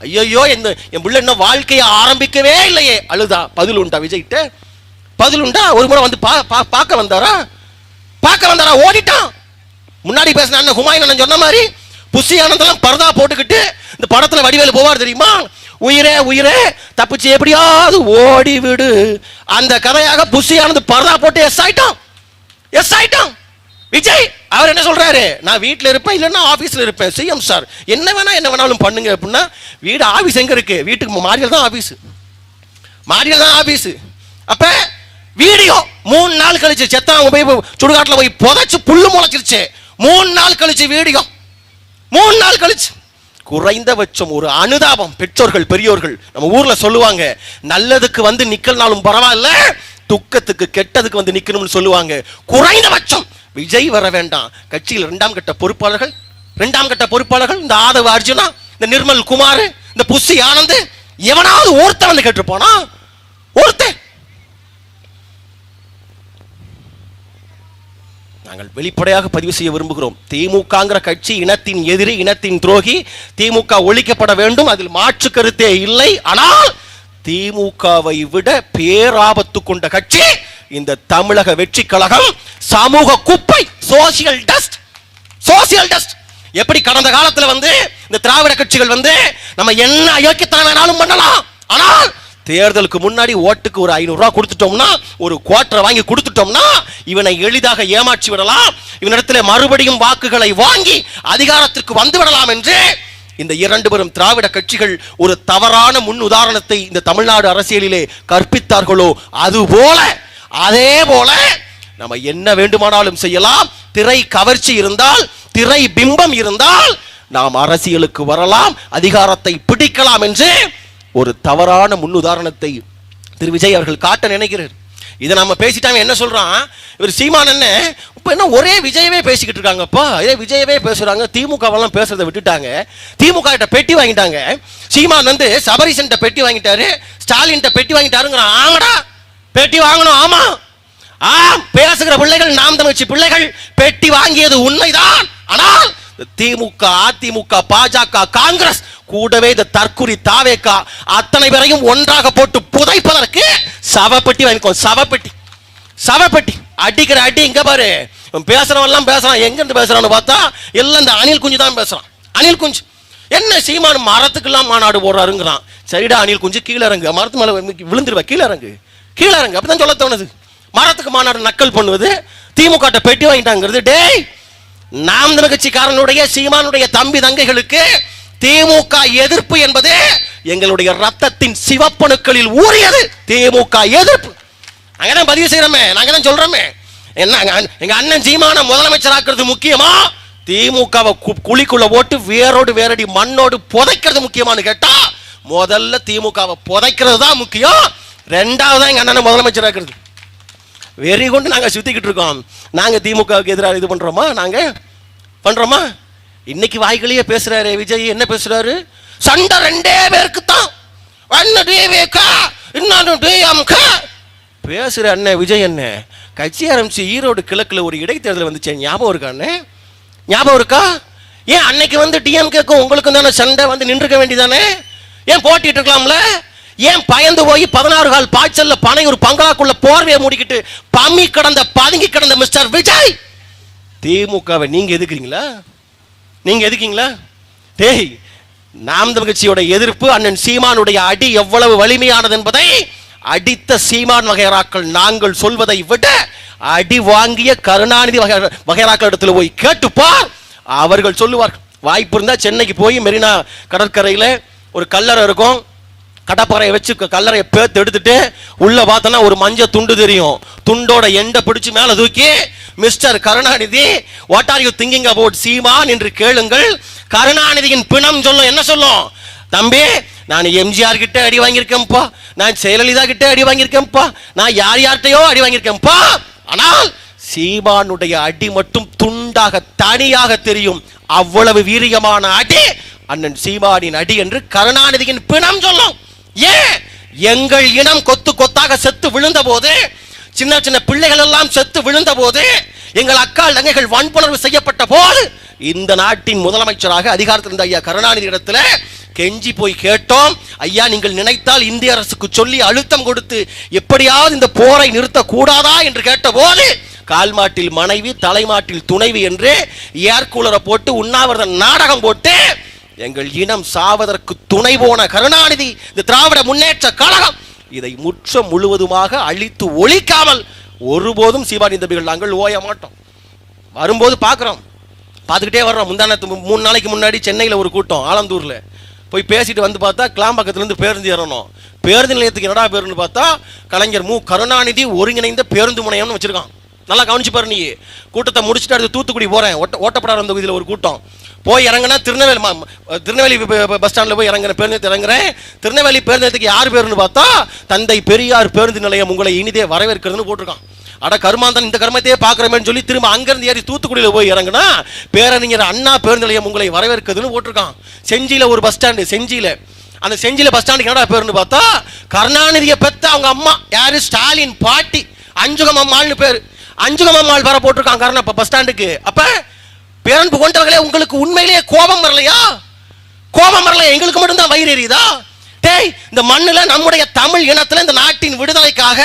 ஐயோ என் பிள்ளை இன்னும் வாழ்க்கையை ஆரம்பிக்கவே இல்லையே. அழுதா. பதில் உண்டா விஜய்கிட்ட? பதில் உண்டா? ஒரு முறை பார்க்க வந்தாரா? ஓடிட்டான். முன்னாடி பேசின ஹுமாயூன் சொன்ன மாதிரி புஷி ஆனந்தெல்லாம் பரதா போட்டுக்கிட்டு இந்த படத்துல வடிவேலு போவார் தெரியுமா? உயிரே தப்பிச்சு எப்படியாவது ஓடி விடு. அந்த கதையாக புஷி ஆனந்த் பரதா போட்டு எஸ் ஆயிட்டான். விஜய் அவர் என்ன சொல்றாரு? நான் வீட்டில் இருப்பேன், இல்லைன்னா ஆபீஸ்ல இருப்பேன். சிஎம் சார் என்ன வேணாலும் பண்ணுங்க அப்படின்னா, வீடு ஆபீஸ் எங்க இருக்கு? வீட்டுக்கு மாடியில் தான் ஆபீஸ். அப்ப வீடியோ 3 நாள் கழிச்சு செத்தவங்க போய் சுடுகாட்டில் போய் புதைச்சு புல்லு முளைச்சிருச்சு. 3 நாள் கழிச்சு வீடியோ. 3 நாள் கழிச்சு குறைந்தபட்சம் ஒரு அனுதாபம். பெற்றோர்கள் பெரியோர்கள் நம்ம ஊர்ல சொல்லுவாங்க, நல்லதுக்கு நிக்கல்னாலும் பரவாயில்ல, துக்கத்துக்கு கெட்டதுக்கு நிக்கணும்னு சொல்லுவாங்க. குறைந்தபட்சம் விஜய் வர வேண்டாம். கட்சியில் 2ஆம் கட்ட பொறுப்பாளர்கள் இந்த ஆதவ அர்ஜுனா, இந்த நிர்மல் குமார், இந்த புஷி ஆனந்த், எவனாவது ஒருத்தன் கேட்டு போனா நாங்கள் வெளிப்படையாக பதிவு செய்ய விரும்புகிறோம். திமுகங்கிற கட்சி இனத்தின் எதிரி, இனத்தின் துரோகி. திமுக ஒழிக்கப்பட வேண்டும், அதில் மாற்று கருத்தே இல்லை. ஆனால் திமுகவை விட பேராபத்து கொண்ட கட்சி இந்த தமிழக வெற்றி கழகம். சமூக குப்பை, சோசியல் டஸ்ட். எப்படி கடந்த காலத்துல இந்த திராவிட கட்சிகள் நம்ம என்ன அயோக்கியத்தனம் வேணாலும் பண்ணலாம், ஆனால் தேர்தலுக்கு முன்னாடி ஓட்டுக்கு ஒரு 500 ரூபாய் கொடுத்துட்டோம்னா, ஒரு குவார்டர் வாங்கி கொடுத்துட்டோம்னா இவனை எளிதாக ஏமாற்றி விடலாம், இவனிடத்தில் மறுபடியும் வாக்குகளை வாங்கி அதிகாரத்திற்கு வந்து விடலாம் என்று இந்த இரண்டு பெரும் திராவிட கட்சிகள் ஒரு தவறான முன் உதாரணத்தை இந்த தமிழ்நாடு அரசியலிலே கற்பித்தார்களோ அதுபோல அதே போல நம்ம என்ன வேண்டுமானாலும் செய்யலாம். திரை கவர்ச்சி இருந்தால், திரை பிம்பம் இருந்தால் நாம் அரசியலுக்கு வரலாம், அதிகாரத்தை பிடிக்கலாம் என்று ஒரு தவறான முன் உதாரணத்தை திரு விஜய் அவர்கள் காட்ட நினைக்கிறார். இதை நம்ம பேசிட்டாங்க. என்ன சொல்றான் இவர் சீமான் என்ன இப்ப என்ன ஒரே விஜயவே பேசிக்கிட்டு இருக்காங்கப்பா, இதே விஜயவே பேசுறாங்க. திமுகவெல்லாம் பேசுறதை விட்டுட்டாங்க, திமுக கிட்ட பெட்டி வாங்கிட்டாங்க. சீமான் வந்து சபரிசன் பெட்டி வாங்கிட்டாரு, ஸ்டாலின் பெட்டி வாங்கிட்டாருங்கிறான். ஆங்கடா பெட்டி வாங்கணும், ஆமா பேசுகிற பிள்ளைகள் நாம் தமிழ்ச்சி பிள்ளைகள் பெட்டி வாங்கியது உண்மைதான். ஆனால் திமுக, அதிமுக, பாஜக, காங்கிரஸ் கூடவே இந்த தற்குறி தாவேக்கா அத்தனை பேரையும் ஒன்றாக போட்டு புதைப்பதற்கு சவப்பெட்டி வாங்கிக்கோ. சவப்பெட்டி அடிக்கிற அடி இங்க பாரு. பேசுறவன் எல்லாம் பேசுறான், எங்க இருந்து பேசுறான்னு பார்த்தா எல்லாம் இந்த அணில் குஞ்சு தான் பேசுறான். அணில் குஞ்சு என்ன சீமான் மரத்துக்கெல்லாம் மாநாடு போடுறாருங்கிறான். சரிடா அணில் குஞ்சு கீழே இறங்கு, மரத்து மேல விழுந்துருவ, கீழே இறங்கு அப்படிதான் சொல்ல தோணுது. மரத்துக்கு மாநாடு நக்கல் பண்ணுவது, திமுக பெட்டி வாங்கிட்டாங்கிறது. டேய் நாம் தமிழ் கட்சிக்காரனுடைய சீமானுடைய தம்பி தங்கைகளுக்கு திமுக எதிர்ப்பு என்பது எங்களுடைய ரத்தத்தின் சிவப்பணுக்களில் ஊறியது. திமுக எதிர்ப்பு நாங்க தான் பதிவு செய்யறோமே, நாங்க தான் சொல்றோமே. என்ன எங்க அண்ணன் சீமான முதலமைச்சராக்குறது முக்கியமா, திமுகவை குழிக்குள்ள போட்டு வேரோடு வேரடி மண்ணோடு புதைக்கிறது முக்கியமானு கேட்டா முதல்ல திமுகவை புதைக்கிறது தான் முக்கியம். ரெண்டாவது எங்க அண்ணனை முதலமைச்சராக்குறது. வெறி கொண்டு நாங்க சுத்திக்கிட்டு இருக்கோம். நாங்க திமுகவுக்கு எதிராக இது பண்றோமா? நாங்க பண்றோமா? இன்னைக்கு வாய்களையே பேசுறாரு விஜய். என்ன பேசுறாரு? சண்டை ரெண்டே பேருக்கு தான், பேசுற அண்ணன் விஜய் அண்ணன். கட்சி ஆரம்பிச்சு ஈரோடு கிழக்குல ஒரு இடைத்தேர்தல் வந்துச்சு, ஞாபகம் இருக்கா அண்ணன்? ஞாபகம் இருக்கா? ஏன் அன்னைக்கு வந்து டிஎம்கேக்கும் உங்களுக்கும் தானே சண்டை, வந்து நின்றுக்க வேண்டியதானே? ஏன் போட்டிட்டு இருக்கலாம்ல? ஏன் பயந்து போய் 16 கால் பாய்ச்சல்ல பனை ஒரு பங்களாக்குள்ள போர்வையை மூடிக்கிட்டு பதுங்கி கிடந்த மிஸ்டர் விஜய், திமுகவை நீங்க எதுக்குறீங்களா? நீங்க எதுக்கீங்களா? டேய் நாம் தமிழ் கட்சியோட எதிர்ப்பு அண்ணன் சீமானுடைய அடி எவ்வளவு வலிமையானது என்பதை அடித்த சீமான் வகைராக்கள் நாங்கள் சொல்வதை விட அடி வாங்கிய கருணாநிதி வகைராக்கள் இடத்துல போய் கேட்டுப்பார், அவர்கள் சொல்லுவார். வாய்ப்பு இருந்தா சென்னைக்கு போய் மெரினா கடற்கரையில ஒரு கல்லறை இருக்கும், கடப்பாறையை வச்சு கல்லறையை பேத்து எடுத்துட்டு உள்ள பார்த்தோன்னா ஒரு மஞ்சள் துண்டு தெரியும். துண்டோட எண்டை பிடிச்சு மேல தூக்கி mister Karunanidhi what are you thinking about Seeman என்று கேளுங்கள். கருணாநிதியின் பிணம் சொல்லும். என்ன சொல்லும்? தம்பி நான் எம்ஜிஆர் கிட்ட அடி வாங்கியிருக்கேன்ப்பா, நான் ஜெயலலிதா கிட்ட அடி வாங்கியிருக்கேன்ப்பா, நான் யார்கிட்டயோ அடி வாங்கியிருக்கேன்ப்பா, ஆனால் சீமானுடைய அடி மட்டும் துண்டாக தனியாக தெரியும். அவ்வளவு வீரியமான அடி அண்ணன் சீமானின் அடி என்று கருணாநிதியின் பிணம் சொல்லும். ஏன் எங்கள் இனம் கொத்து கொத்தாக செத்து விழுந்த போது, சின்ன சின்ன பிள்ளைகள் எல்லாம் செத்து விழுந்த போது, எங்கள் அக்கால் தங்கைகள் வன்புணர்வு செய்யப்பட்ட போது இந்த நாட்டின் முதலமைச்சராக அதிகாரத்தில் இருந்த ஐயா கருணாநிதி இடத்துல கெஞ்சி போய் கேட்டோம். ஐயா நீங்கள் நினைத்தால் இந்திய அரசுக்கு சொல்லி அழுத்தம் கொடுத்து எப்படியாவது இந்த போரை நிறுத்த கூடாதா என்று கேட்ட போது கால்மாட்டில் மனைவி தலைமாட்டில் துணைவி என்று ஏர் கூலரை போட்டு உண்ணாவிரத நாடகம் போட்டு எங்கள் இனம் சாவதற்கு துணை போன கருணாநிதி, இந்த திராவிட முன்னேற்ற கழகம் இதை முற்ற முழுவதுமாக அழித்து ஒழிக்காமல் ஒருபோதும் சீமானின் தம்பிகள் நாங்கள் ஓய மாட்டோம். வரும்போது பார்க்குறோம், பார்த்துக்கிட்டே வர்றோம். 3 நாளைக்கு முன்னாடி சென்னையில் ஒரு கூட்டம், ஆலந்தூரில் போய் பேசிட்டு வந்து பார்த்தா கிளாம்பாக்கத்துலேருந்து பேருந்து ஏறணும். பேருந்து நிலையத்துக்கு என்னடா பேருன்னு பார்த்தா கலைஞர் கருணாநிதி ஒருங்கிணைந்த பேருந்து முனையம்னு வச்சிருக்கான். நல்லா கவனிச்சு பாரு. நீ கூட்டத்தை முடிச்சுட்டு அடுத்து தூத்துக்குடி போகிறேன், ஓட்டப்படாத தொகுதியில் ஒரு கூட்டம். போய் இறங்கினா திருநெல்வேலி பஸ் ஸ்டாண்டில் போய் இறங்குற பேருந்து இறங்குறேன். திருநெல்வேலி பேருந்துக்கு யார் பேருன்னு பார்த்தா தந்தை பெரியார் பேருந்து நிலையம் உங்களை இனிதே வரவேற்கிறதுன்னு போட்டிருக்கான். அட கருமாந்தன், இந்த கர்மத்தையே பார்க்குறமேன்னு சொல்லி திரும்ப அங்கேருந்து ஏறி தூத்துக்குடியில் போய் இறங்குனா பேரறிஞர் அண்ணா பேருந்து நிலையம் உங்களை வரவேற்கிறதுன்னு போட்டிருக்கான். செஞ்சியில் ஒரு பஸ் ஸ்டாண்டு, செஞ்சியில் அந்த செஞ்சியில் பஸ் ஸ்டாண்டுக்கு என்னடா பேருன்னு பார்த்தா கருணாநிதியை பெற்ற அவங்க அம்மா யாரு, ஸ்டாலின் பாட்டி அஞ்சுகம் அம்மாள்னு பேர். அஞ்சுகம் அம்மாள் வர போட்டிருக்கான் கருணா பஸ் ஸ்டாண்டுக்கு. அப்ப பேரன்பு கொண்டவர்களே, உங்களுக்கு உண்மையிலேயே கோபம் வரலையா? கோபம் வரலையா? எங்களுக்கு மட்டும்தான் வயிறு எரியுதா? டேய் இந்த மண்ணுல நம்முடைய தமிழ் இனத்துல இந்த நாட்டின் விடுதலைக்காக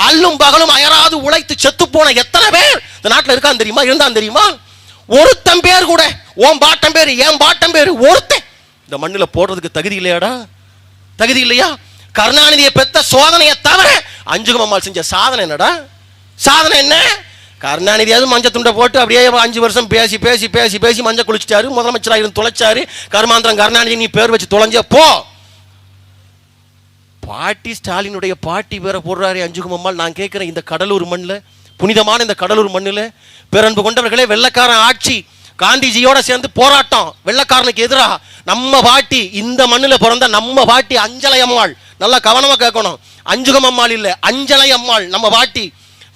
அல்லும் பகலும் அயராது உழைத்து செத்து போன எத்தனை பேர் இந்த நாட்டில் இருக்கான் தெரியுமா? இருந்தான் தெரியுமா? ஒருத்தன் பேர் கூட, ஓம் பாட்டம் பேர் என் பாட்டம் பேர் ஒருத்தன் இந்த மண்ணுல போடுறதுக்கு தகுதி இல்லையாடா? தகுதி இல்லையா? கருணாநிதியை பெற்ற சோதனையை தவிர அஞ்சுகம் அம்மாள் செஞ்ச சாதனை என்னடா? சாதனை என்ன? கருணாநிதியாவது மஞ்சள் துண்டை போட்டு அப்படியே 5 வருஷம் பேசி பேசி பேசி பேசி மஞ்சள் குளிச்சிட்டாரு, முதலமைச்சராக இருந்து தொலைச்சாரு. கருமாந்திரம் கருணாநிதி நீ பேர் வச்சு தொலைஞ்ச போ. பாட்டி ஸ்டாலினுடைய பாட்டி பேரை போடுறாரு அஞ்சுகம்மாள். நான் கேட்கிறேன், இந்த கடலூர் மண்ணில், புனிதமான இந்த கடலூர் மண்ணில் பேரன்பு கொண்டவர்களே, வெள்ளைக்காரன் ஆட்சி, காந்திஜியோட சேர்ந்து போராட்டம், வெள்ளைக்காரனுக்கு எதிராக நம்ம பாட்டி, இந்த மண்ணில் பிறந்த நம்ம பாட்டி அஞ்சலை அம்மாள், நல்லா கவனமா கேட்கணும், அஞ்சுகம் அம்மாள் இல்ல, அஞ்சலை அம்மாள் நம்ம பாட்டி,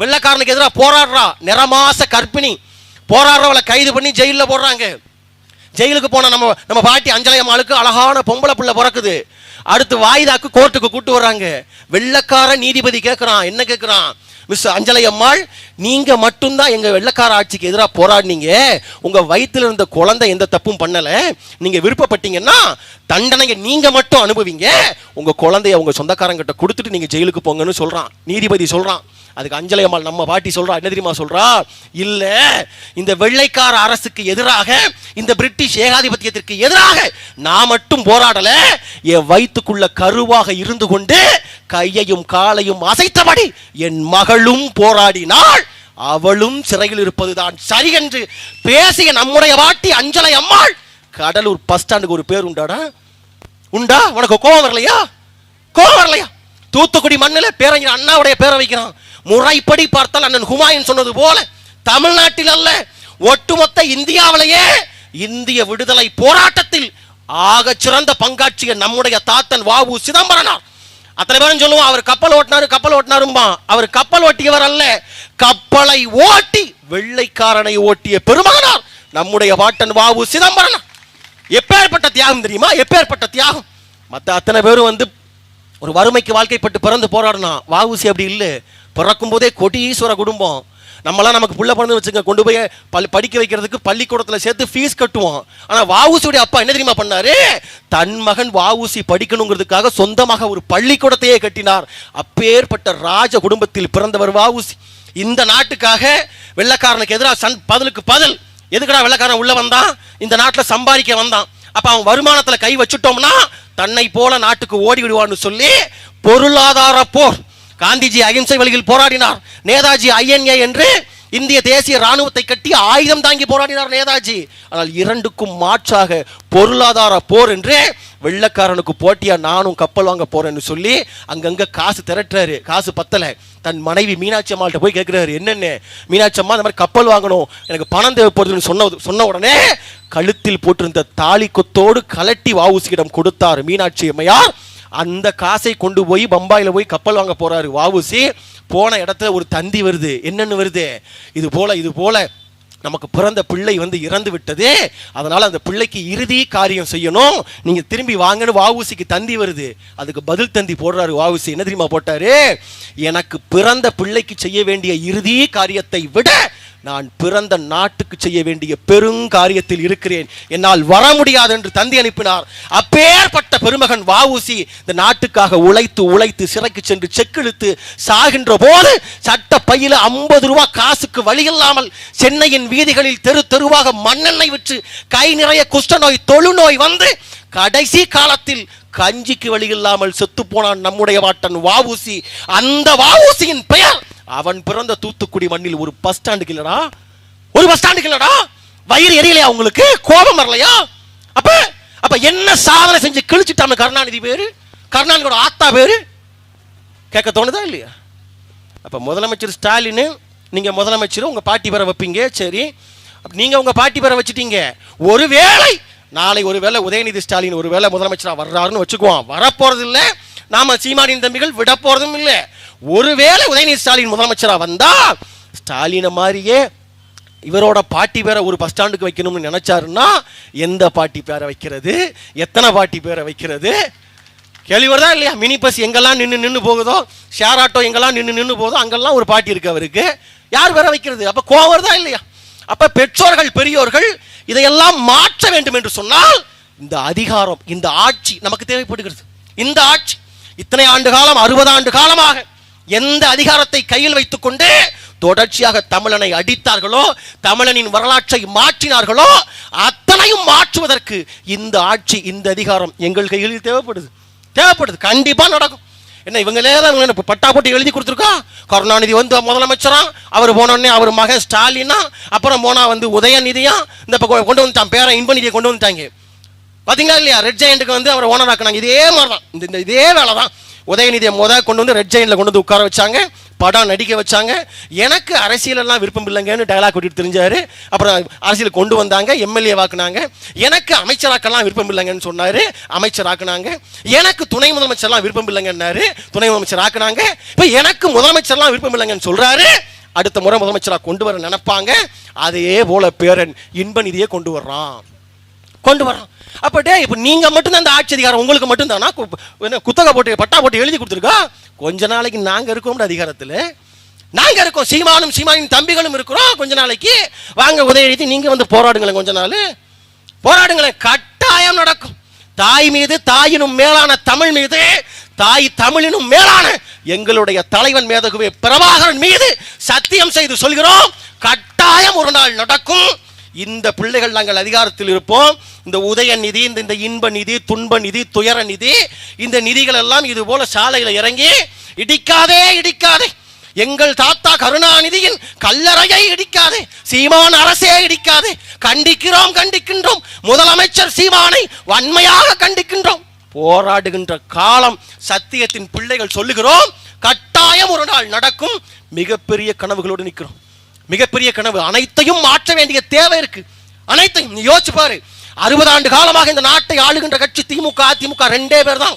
வெள்ளைக்காரனுக்கு எதிராக போராடுறா. நிறமாச கர்ப்பிணி, போராடுறவளை கைது பண்ணி ஜெயிலில் போடுறாங்க. ஜெயிலுக்கு போன நம்ம பாட்டி அஞ்சலை அம்மாளுக்கு அழகான பொம்பளை பிள்ளை பிறக்குது. அடுத்து வாய்தாக்கு கோர்ட்டுக்கு கூட்டு வர்றாங்க. வெள்ளைக்கார நீதிபதி கேட்கிறான், என்ன கேட்கிறான், மிஸ் அஞ்சலை அம்மாள், நீங்க மட்டும்தான் எங்க வெள்ளைக்கார ஆட்சிக்கு எதிராக போராடினீங்க, உங்க வயிற்றுல இருந்த குழந்தை எந்த தப்பும் பண்ணல, நீங்க விருப்பப்பட்டீங்கன்னா தண்டனையை நீங்க மட்டும் அனுபவிங்க, உங்க குழந்தைய உங்க சொந்தக்காரங்கிட்ட கொடுத்துட்டு நீங்க ஜெயிலுக்கு போங்கன்னு சொல்றான் நீதிபதி சொல்றான். அதுக்கு அஞ்சலை அம்மாள் நம்ம பாட்டி சொல்றா, என்ன தெரியுமா சொல்றா, இல்ல இந்த வெள்ளைக்கார அரசுக்கு எதிராக, இந்த பிரிட்டிஷ் ஏகாதிபத்தியத்திற்கு எதிராக நான் மட்டும் போராடல, என் வயிற்றுக்குள்ள கருவாக இருந்து கொண்டு கையையும் காலையும் அசைத்தபடி என் மகளும் போராடினாள், அவளும் சிறையில் இருப்பதுதான் சரி என்று பேசிய நம்முடைய பாட்டி அஞ்சலை அம்மாள். கடலூர் பஸ் ஸ்டாண்டுக்கு ஒரு பேர் உண்டாடா? உண்டா? உனக்கு கோபம் வரலையா? கோபம் வரலையா? தூத்துக்குடி மண்ணில் பேரறிஞர் அண்ணாவுடைய பேரை வைக்கிறான். முறைப்படி பார்த்தால் அண்ணன் ஹுமாயூன் சொன்னது போல தமிழ்நாட்டில் அல்ல, ஒட்டுமொத்த இந்தியாவிலேயே இந்திய விடுதலை போராட்டத்தில் ஆக சிறந்த பங்காற்றிய நம்முடைய தாத்தன் வாவு சிதம்பரனார். அத்தனை பேரும் சொல்லுவோம் அவர் கப்பல் ஓட்டினாருமா. அவர் கப்பல் ஓட்டியவர் அல்ல, கப்பலை ஓட்டி வெள்ளைக்காரனை ஓட்டிய பெருமகனார் நம்முடைய பாட்டன் வாவு சிதம்பரனார். எப்பேற்பட்ட தியாகம் தெரியுமா? எப்பேற்பட்ட தியாகம். மற்ற அத்தனை பேரும் வந்து ஒரு வறுமைக்கு வாழ்க்கைப்பட்டு பிறந்து போராடினா, வாவுசி அப்படி இல்லை. பிறக்கும் போதே கொடீஸ்வர குடும்பம். நம்மளாம் நமக்கு புள்ள பிறந்து வச்சுங்க, கொண்டு போய் படிக்க வைக்கிறதுக்கு பள்ளிக்கூடத்தில் சேர்த்து ஃபீஸ் கட்டுவோம். ஆனால் வாவுசியுடைய அப்பா என்ன தெரியுமா பண்ணாரு, தன் மகன் வாவுசி படிக்கணுங்கிறதுக்காக சொந்தமாக ஒரு பள்ளிக்கூடத்தையே கட்டினார். அப்பேற்பட்ட ராஜ குடும்பத்தில் பிறந்தவர் வாவுசி. இந்த நாட்டுக்காக வெள்ளைக்காரனுக்கு எதிராக பதிலுக்கு பதில், எதுக்கடா வெள்ளைக்காரன் உள்ள வந்தான், இந்த நாட்டில் சம்பாதிக்க வந்தான், அப்ப அவன் வருமானத்தில் கை வச்சுட்டோம்னா தன்னை போல நாட்டுக்கு ஓடி விடுவான்னு சொல்லி பொருளாதார போர். காந்திஜி அகிம்சை வழியில் போராடினார். நேதாஜி INA என்று இந்திய தேசிய ராணுவத்தை கட்டி ஆயுதம் தாங்கி போராடினார் நேதாஜி. ஆனால் இரண்டுக்கும் மாற்றாக பொருளாதார போர் என்று வெள்ளைக்காரனுக்கு போட்டியா நானும் கப்பல் வாங்க போறேன்னு சொல்லி அங்கங்க காசு திரட்டுறாரு. காசு பத்தல, தன் மனைவி மீனாட்சி அம்மாள்கிட்ட போய் கேட்கிறாரு, என்னென்ன மீனாட்சி அம்மா இந்த மாதிரி கப்பல் வாங்கணும், எனக்கு பணம் தேவைப்படுதுன்னு சொன்ன உடனே கழுத்தில் போட்டிருந்த தாலி கொத்தோடு கலட்டி வாவுசியிடம் கொடுத்தார் மீனாட்சி அம்மையார். அந்த காசை கொண்டு போய் பம்பாயில போய் கப்பல் வாங்க போறாரு வாவுசி. போன இடத்துல ஒரு தந்தி வருது. என்னன்னு வருது, இது போல நமக்கு பிறந்த பிள்ளை வந்து இறந்து விட்டது, அதனால அந்த பிள்ளைக்கு இறுதி காரியம் செய்யணும், நீங்க திரும்பி வாங்கன்னு வாவுசிக்கு தந்தி வருது. அதுக்கு பதில் தந்தி போடுறாரு வாவுசி. என்ன தெரியுமா போட்டாரு, எனக்கு பிறந்த பிள்ளைக்கு செய்ய வேண்டிய இறுதி காரியத்தை விட நான் பிறந்த நாட்டுக்கு செய்ய வேண்டிய பெருங்காரியத்தில் இருக்கிறேன், என்னால் வர முடியாது என்று தந்தி அனுப்பினார். அப்பேற்பட்ட பெருமகன் வாவுசி இந்த நாட்டுக்காக உழைத்து உழைத்து சிறைக்கு சென்று செக்கெழுத்து சாகின்ற போது சட்ட பையில 50 ரூபாய் காசுக்கு வழி இல்லாமல் சென்னையின் வீதிகளில் தெரு தெருவாக மண்ணெண்ணெய் விற்று கை நிறைய குஷ்டநோய் தொழுநோய் வந்து கடைசி காலத்தில் கஞ்சிக்கு வழி இல்லாமல் செத்து போனான் நம்முடைய பாட்டன் வாவுசி. அந்த வாவுசியின் பெயர் அவன் பிறந்த தூத்துக்குடி மண்ணில் ஒரு பஸ் ஸ்டாண்டுக்கு இல்லடா, ஒரு பஸ் ஸ்டாண்டுக்கு இல்லடா. வயிறு எரியலையா உங்களுக்கு? கோபம் வரலையா? அப்ப என்ன சாதனை செஞ்சு கிழிச்சிட்டாங்க கருணாநிதி பேரு, கருணாநிதியோட ஆத்தா பேரு கேட்க தோணுதா இல்லையா? அப்ப முதலமைச்சர் ஸ்டாலின், நீங்க முதலமைச்சர் உங்க பாட்டி பேரை வைப்பீங்க, சரி, நீங்க உங்க பாட்டி பேரை வச்சுட்டீங்க. ஒருவேளை நாளை ஒருவேளை உதயநிதி ஸ்டாலின் ஒருவேளை முதலமைச்சரா வர்றாருன்னு வச்சுக்குவோம், வரப்போறது இல்லை, நாம சீமானின் தம்பிகள் விட போறதும் இல்லை. ஒருவேளை உதயநிதி ஸ்டாலின் முதலமைச்சரா வந்தா ஸ்டாலின மாதிரியே இவரோட பாட்டி பேரை ஒரு பஸ் ஸ்டாண்டுக்கு வைக்கணும்னு நினைச்சாருன்னா எந்த பாட்டி பேரை வைக்கிறது, எத்தனை பாட்டி பேரை வைக்கிறது? கேள்வி வருதா இல்லையா? மினி பஸ் எங்கெல்லாம் நின்று போகுதோ, ஷேர் ஆட்டோ எங்கெல்லாம் நின்று போகுதோ அங்கெல்லாம் ஒரு பாட்டி இருக்கு அவருக்கு, யார் பேரை வைக்கிறது? அப்ப கோவம் வருதா இல்லையா? அப்ப பெற்றோர்கள் பெரியோர்கள் இதையெல்லாம் மாற்ற வேண்டும் என்று சொன்னால் இந்த அதிகாரம், இந்த ஆட்சி நமக்கு தேவைப்படுகிறது. இந்த ஆட்சி இத்தனை ஆண்டு காலம், 60 ஆண்டு காலமாக எந்த அதிகாரத்தை கையில் வைத்துக் கொண்டு தொடர்ச்சியாக தமிழனை அடித்தார்களோ, தமிழனின் வரலாற்றை மாற்றினார்களோ, அத்தனையும் மாற்றுவதற்கு இந்த ஆட்சி, இந்த அதிகாரம் எங்கள் கையில் தேவைப்படுது. கண்டிப்பா நடக்கும். என்ன இவங்களே தான் பட்டா போட்டு எழுதி கொடுத்துருக்கா. கருணாநிதி வந்து முதலமைச்சரா, அவர் போனோடனே அவர் மகன் ஸ்டாலினா, அப்புறம் போனா வந்து உதயநிதியா, இந்த கொண்டு வந்துட்டான் பேரன் இன்பநிதியை கொண்டு வந்துட்டாங்க. பாத்தீங்களா இல்லையா? ரெட் ஜெயண்ட்டுக்கு வந்து அவரை ஓனர் ஆக்குனாங்க. இதே மாதிரி தான் இதே வேலை தான். உதயநிதியை கொண்டு வந்து ரெட் ஜெயண்ட்ல கொண்டு வந்து உட்கார வச்சாங்க, படம் நடிக்க வச்சாங்க. எனக்கு அரசியல் எல்லாம் விருப்பம் இல்லைங்கன்னு டயலாக் கூட்டிட்டு தெரிஞ்சாரு. அப்புறம் அரசியல் கொண்டு வந்தாங்க, எம்எல்ஏ வாக்குனாங்க. எனக்கு அமைச்சராக்கெல்லாம் விருப்பம் இல்லைங்கன்னு சொன்னாரு, அமைச்சர் ஆக்குனாங்க. எனக்கு துணை முதலமைச்சர்லாம் விருப்பம் இல்லைங்கன்னாரு, துணை முதலமைச்சர் ஆக்குனாங்க. இப்ப எனக்கு முதலமைச்சர்லாம் விருப்பம் இல்லைங்கன்னு சொல்றாரு. அடுத்த முறை முதலமைச்சரா கொண்டு வர நினைப்பாங்க. அதே போல பேரன் இன்பநிதியை கொண்டு வர்றான். அப்ப இப்ப நீங்க மட்டும் அந்த ஆட்சி அதிகாரம் உங்களுக்கு மட்டும் தானா? குத்தகை போட்டு பட்டா போட்டு எழுதி கொடுத்துருக்கா? கொஞ்ச நாளைக்கு நாங்க இருக்கோம் அதிகாரத்துல, நாங்க இருக்கோம். சீமானின் தம்பிகளும் இருக்கிறோம். கொஞ்ச நாளைக்கு வாங்க உதயநிதி நீங்க வந்து போராடுங்களேன், கொஞ்ச நாள் போராடுங்களேன், கட்டாயம் நடக்கும். தாய் மீது, தாயினும் மேலான தமிழ் மீது, தாய் தமிழினும் மேலான எங்களுடைய தலைவன் மேதகுவே பிரபாகரன் மீது சத்தியம் செய்து சொல்கிறோம், கட்டாயம் ஒரு நாள் நடக்கும். இந்த பிள்ளைகள் நாங்கள் அதிகாரத்தில் இருப்போம். இந்த உதயநிதி, இந்த இன்ப நிதி, துன்ப நிதி, துயர நிதி, இந்த நிதிகள் எல்லாம் இது போல சாலையில இறங்கி இடிக்காதே இடிக்காதே, எங்கள் தாத்தா கருணாநிதியின் கல்லறையை இடிக்காதே, சீமான் அரசே இடிக்காதே, கண்டிக்கின்றோம். முதலமைச்சர் சீமானை வன்மையாக கண்டிக்கின்றோம். போராடுகின்ற காலம் சத்தியத்தின் பிள்ளைகள் சொல்லுகிறோம், கட்டாயம் ஒரு நாள் நடக்கும். மிகப்பெரிய கனவுகளோடு நிற்கிறோம். மிகப்பெரிய கனவு. அனைத்தையும் மாற்ற வேண்டிய தேவை இருக்கு. அனைத்தையும் யோசிச்சு பாரு. 60 ஆண்டு காலமாக இந்த நாட்டை ஆளுகின்ற கட்சி திமுக, அதிமுக ரெண்டே பேர் தான்.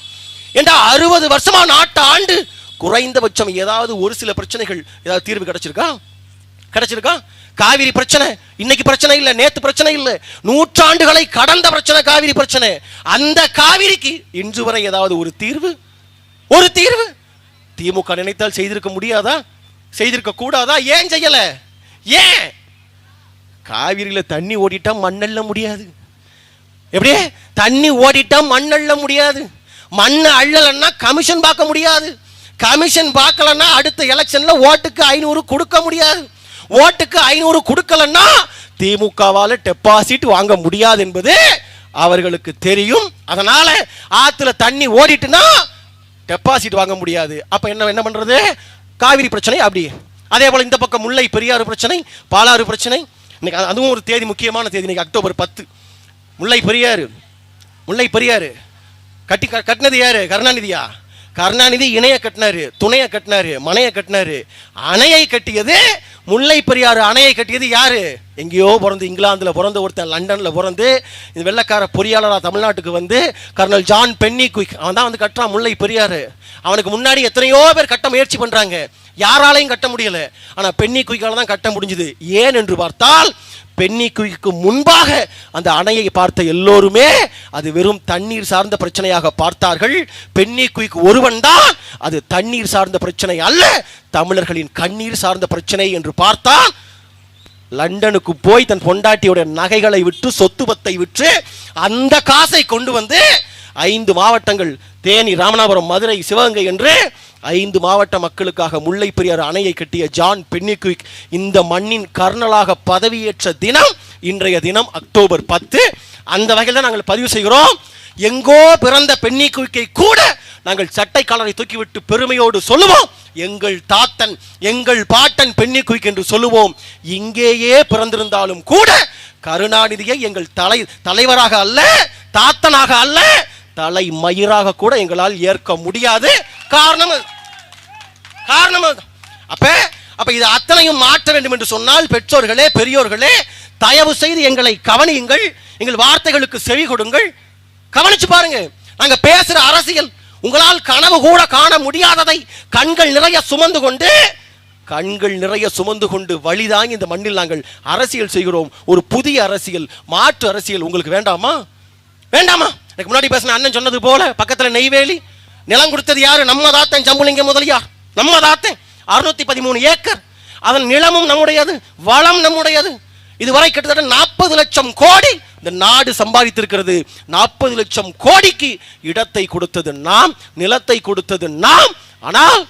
ஏண்டா 60 வருஷமா நாட்டை ஆண்டு குறைந்தபட்சம் ஏதாவது ஒரு சில பிரச்சனைகள் ஏதாவது தீர்வு கிடைச்சிருக்கா? காவிரி பிரச்சனை இன்னைக்கு பிரச்சனை இல்ல, நேத்து பிரச்சனை இல்ல, நூற்றாண்டுகளை கடந்த பிரச்சனை காவிரி பிரச்சனை. அந்த காவிரிக்கு இன்று வரை ஏதாவது ஒரு தீர்வு திமுக நினைத்தால் செய்திருக்க முடியாதா? செய்திருக்க கூடாதா? ஏன் செய்யல? ஏன்? காவிரியில தண்ணி ஓடிட்டா மண்ணல்ல முடியாது. எப்படி தண்ணி ஓடிட்டா மண்ணல்ல முடியாது. மண்ணை அள்ளலன்னா கமிஷன் பார்க்க முடியாது. கமிஷன் பார்க்கலன்னா அடுத்த எலெக்ஷன்ல ஓட்டுக்கு 500 கொடுக்க முடியாது. ஓட்டுக்கு 500 கொடுக்கலன்னா திமுகவால டெபாசிட் வாங்க முடியாது என்பது அவர்களுக்கு தெரியும். அதனால ஆத்துல தண்ணி ஓடிட்டுனா டெபாசிட் வாங்க முடியாது. அப்ப என்ன பண்றது? காவிரி பிரச்சனை அப்படி. அதே போல இந்த பக்கம் முல்லை பெரியாறு பிரச்சனை, பாலாறு பிரச்சனை. இன்னைக்கு அதுவும் ஒரு தேதி, முக்கியமான தேதி. இன்னைக்கு அக்டோபர் 10. முல்லை பெரியாறு கட்டினது யாரு? கருணாநிதியா? கருணாநிதி இணைய கட்டினாரு, துணைய கட்டினாரு, மனைய கட்டினாரு. அணையை கட்டியது முல்லை பெரியாறு அணையை கட்டியது யாரு? எங்கேயோ பிறந்து இங்கிலாந்துல பிறந்த ஒருத்தன், லண்டன்ல பிறந்து இந்த வெள்ளக்கார பொறியாளராக தமிழ்நாட்டுக்கு வந்து கர்னல் ஜான் பென்னிக்விக், அவன் தான் வந்து கட்டுறான் முல்லை பெரியாறு. அவனுக்கு முன்னாடி எத்தனையோ பேர் கட்ட முயற்சி பண்றாங்க, யாராலையும் கட்ட முடியல. ஆனா பென்னிக்விக்கால தான் கட்ட முடிஞ்சது. ஏன் என்று பார்த்தால், பென்னிக்விக்கு முன்பாக அந்த அணையை பார்த்த எல்லோருமே அது வெறும் தண்ணீர் சார்ந்த பிரச்சனையாக பார்த்தார்கள். பென்னிக்விக் ஒருவன் தான் அது தண்ணீர் சார்ந்த பிரச்சனை அல்ல, தமிழர்களின் கண்ணீர் சார்ந்த பிரச்சனை என்று பார்த்தான். லண்டனுக்கு போய் தன் பொண்டாட்டியோட நகைகளை விற்று, சொத்து பத்தை விற்று அந்த காசை கொண்டு வந்து 5 மாவட்டங்கள், தேனி, ராமநாதபுரம், மதுரை, சிவகங்கை என்று 5 மாவட்ட மக்களுக்காக முல்லை பெரியாறு அணையை கட்டிய ஜான் பென்னிக்விக் இந்த மண்ணின் கர்னலாக பதவியேற்ற தினம் இன்றைய தினம் அக்டோபர் 10. அந்த வகையில் நாங்கள் பதிவு செய்கிறோம். எங்கோ பிறந்த பென்னிக்விக்கை கூட நாங்கள் சட்டை காலரை தூக்கிவிட்டு பெருமையோடு சொல்லுவோம், எங்கள் தாத்தன், எங்கள் பாட்டன் பென்னிக்விக் என்று சொல்லுவோம். இங்கேயே பிறந்திருந்தாலும் கூட கருணாநிதியை எங்கள் தலைவராக அல்ல, தாத்தனாக அல்ல, தலை மயிராக கூட எங்களால் ஏற்க முடியாது. காரணம் அப்ப இது அத்தனையும் மாற்ற வேண்டும் என்று சொன்னால், பெற்றோர்களே, பெரியோர்களே, தயவு செய்து எங்களை கவனியுங்கள், எங்கள் வார்த்தைகளுக்கு செவி கொடுங்கள். கவனிச்சு பாருங்க, நாங்க பேசுற அரசியல் உங்களால் கனவு கூட காண முடியாததை கண்கள் நிறைய சுமந்து கொண்டு வழிதாங்கி இந்த மண்ணில் நாங்கள் அரசியல் செய்கிறோம். ஒரு புதிய அரசியல், மாற்று அரசியல் உங்களுக்கு வேண்டாமா? எனக்கு முன்னாடி பேசின அண்ணன் சொன்னது போல, பக்கத்துல நெய்வேலி நிலம் கொடுத்தது யாரு? நம்ம தாத்தன் சம்புலிங்க முதலியார். நம்ம தாத்தன் 613 ஏக்கர். அதன் நிலமும் நம்முடையது, வளம் நம்முடையது. இதுவரை கிட்டத்தட்ட 40 லட்சம் கோடி இந்த நாடு சம்பாதித்திருக்கிறது. 40 லட்சம் கோடிக்கு இடத்தை கொடுத்தது நாம், நிலத்தை கொடுத்தது நாம். ஆனால்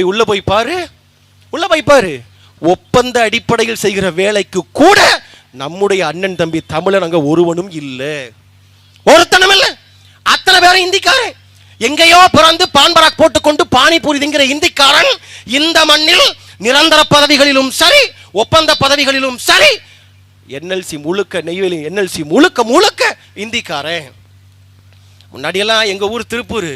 உள்ள போய் பாரு, ஒப்பந்த அடிப்படையில் செய்கிற வேலைக்கு கூட நம்முடைய அண்ணன் தம்பி தமிழன் அங்க ஒருவனும் இல்லை, ஒருத்தனும் இல்லை. அத்தனை பேரும் இந்திக்காரே. எங்கேயோ பிறந்து பான்பராக் போட்டுக்கொண்டு பானிபூரி திங்கிற இந்திக்காரன் இந்த மண்ணில் நிரந்தர பதவிகளிலும் சரி, ஒப்பந்த பதவிகளிலும் சரி, என்எல்சி முழுக்க, நெய்வேலி என்எல்சி முழுக்க முழுக்க இந்திக்காரன். முன்னாடியெல்லாம் எங்க ஊர் திருப்பூர்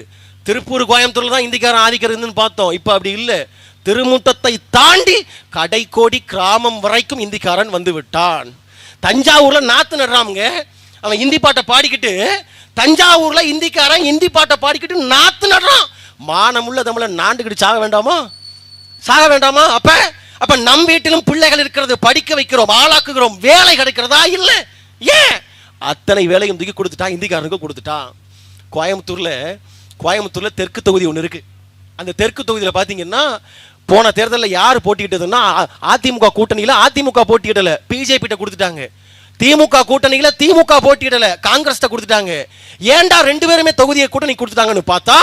கோயம்புத்தூர்ல தான் இந்திக்காரன் ஆதிக்கிறதுன்னு பார்த்தோம். இப்ப அப்படி இல்லை. திருமுட்டத்தை தாண்டி கடைக்கோடி கிராமம் வரைக்கும் இந்திக்காரன் வந்து விட்டான். தஞ்சாவூர்ல நாத்து நடுறாங்க, அவன் இந்தி பாட்டை பாடிக்கிட்டு, தஞ்சாவூர்ல இந்திக்காரன் இந்தி பாட்டை பாடிக்கிட்டு நாத்து நடுறான். மானமுள்ள தமிழ நாண்டுகிட்டு சாக வேண்டாமா? அப்ப நம் வீட்டிலும் பிள்ளைகள் இருக்கிறது, படிக்க வைக்கிறோம், ஆளாக்குகிறோம், வேலை கிடைக்கிறதா? இல்ல. ஏன்? அத்தனை வேலையும் தூக்கி கொடுத்துட்டான், இந்திக்காரனுக்கு கொடுத்துட்டான். கோயம்புத்தூர்ல தெற்கு தொகுதி ஒன்று இருக்கு. அந்த தெற்கு தொகுதியில் பார்த்தீங்கன்னா போன தேர்தலில் யார் போட்டிக்கிட்டதுன்னா அதிமுக கூட்டணியில் அதிமுக போட்டியிடல, பிஜேபி கொடுத்துட்டாங்க. திமுக கூட்டணியில் திமுக போட்டியிடல, காங்கிரஸ் கொடுத்துட்டாங்க. ஏண்டா ரெண்டு பேருமே தொகுதியை கூட்டணி கொடுத்துட்டாங்கன்னு பார்த்தா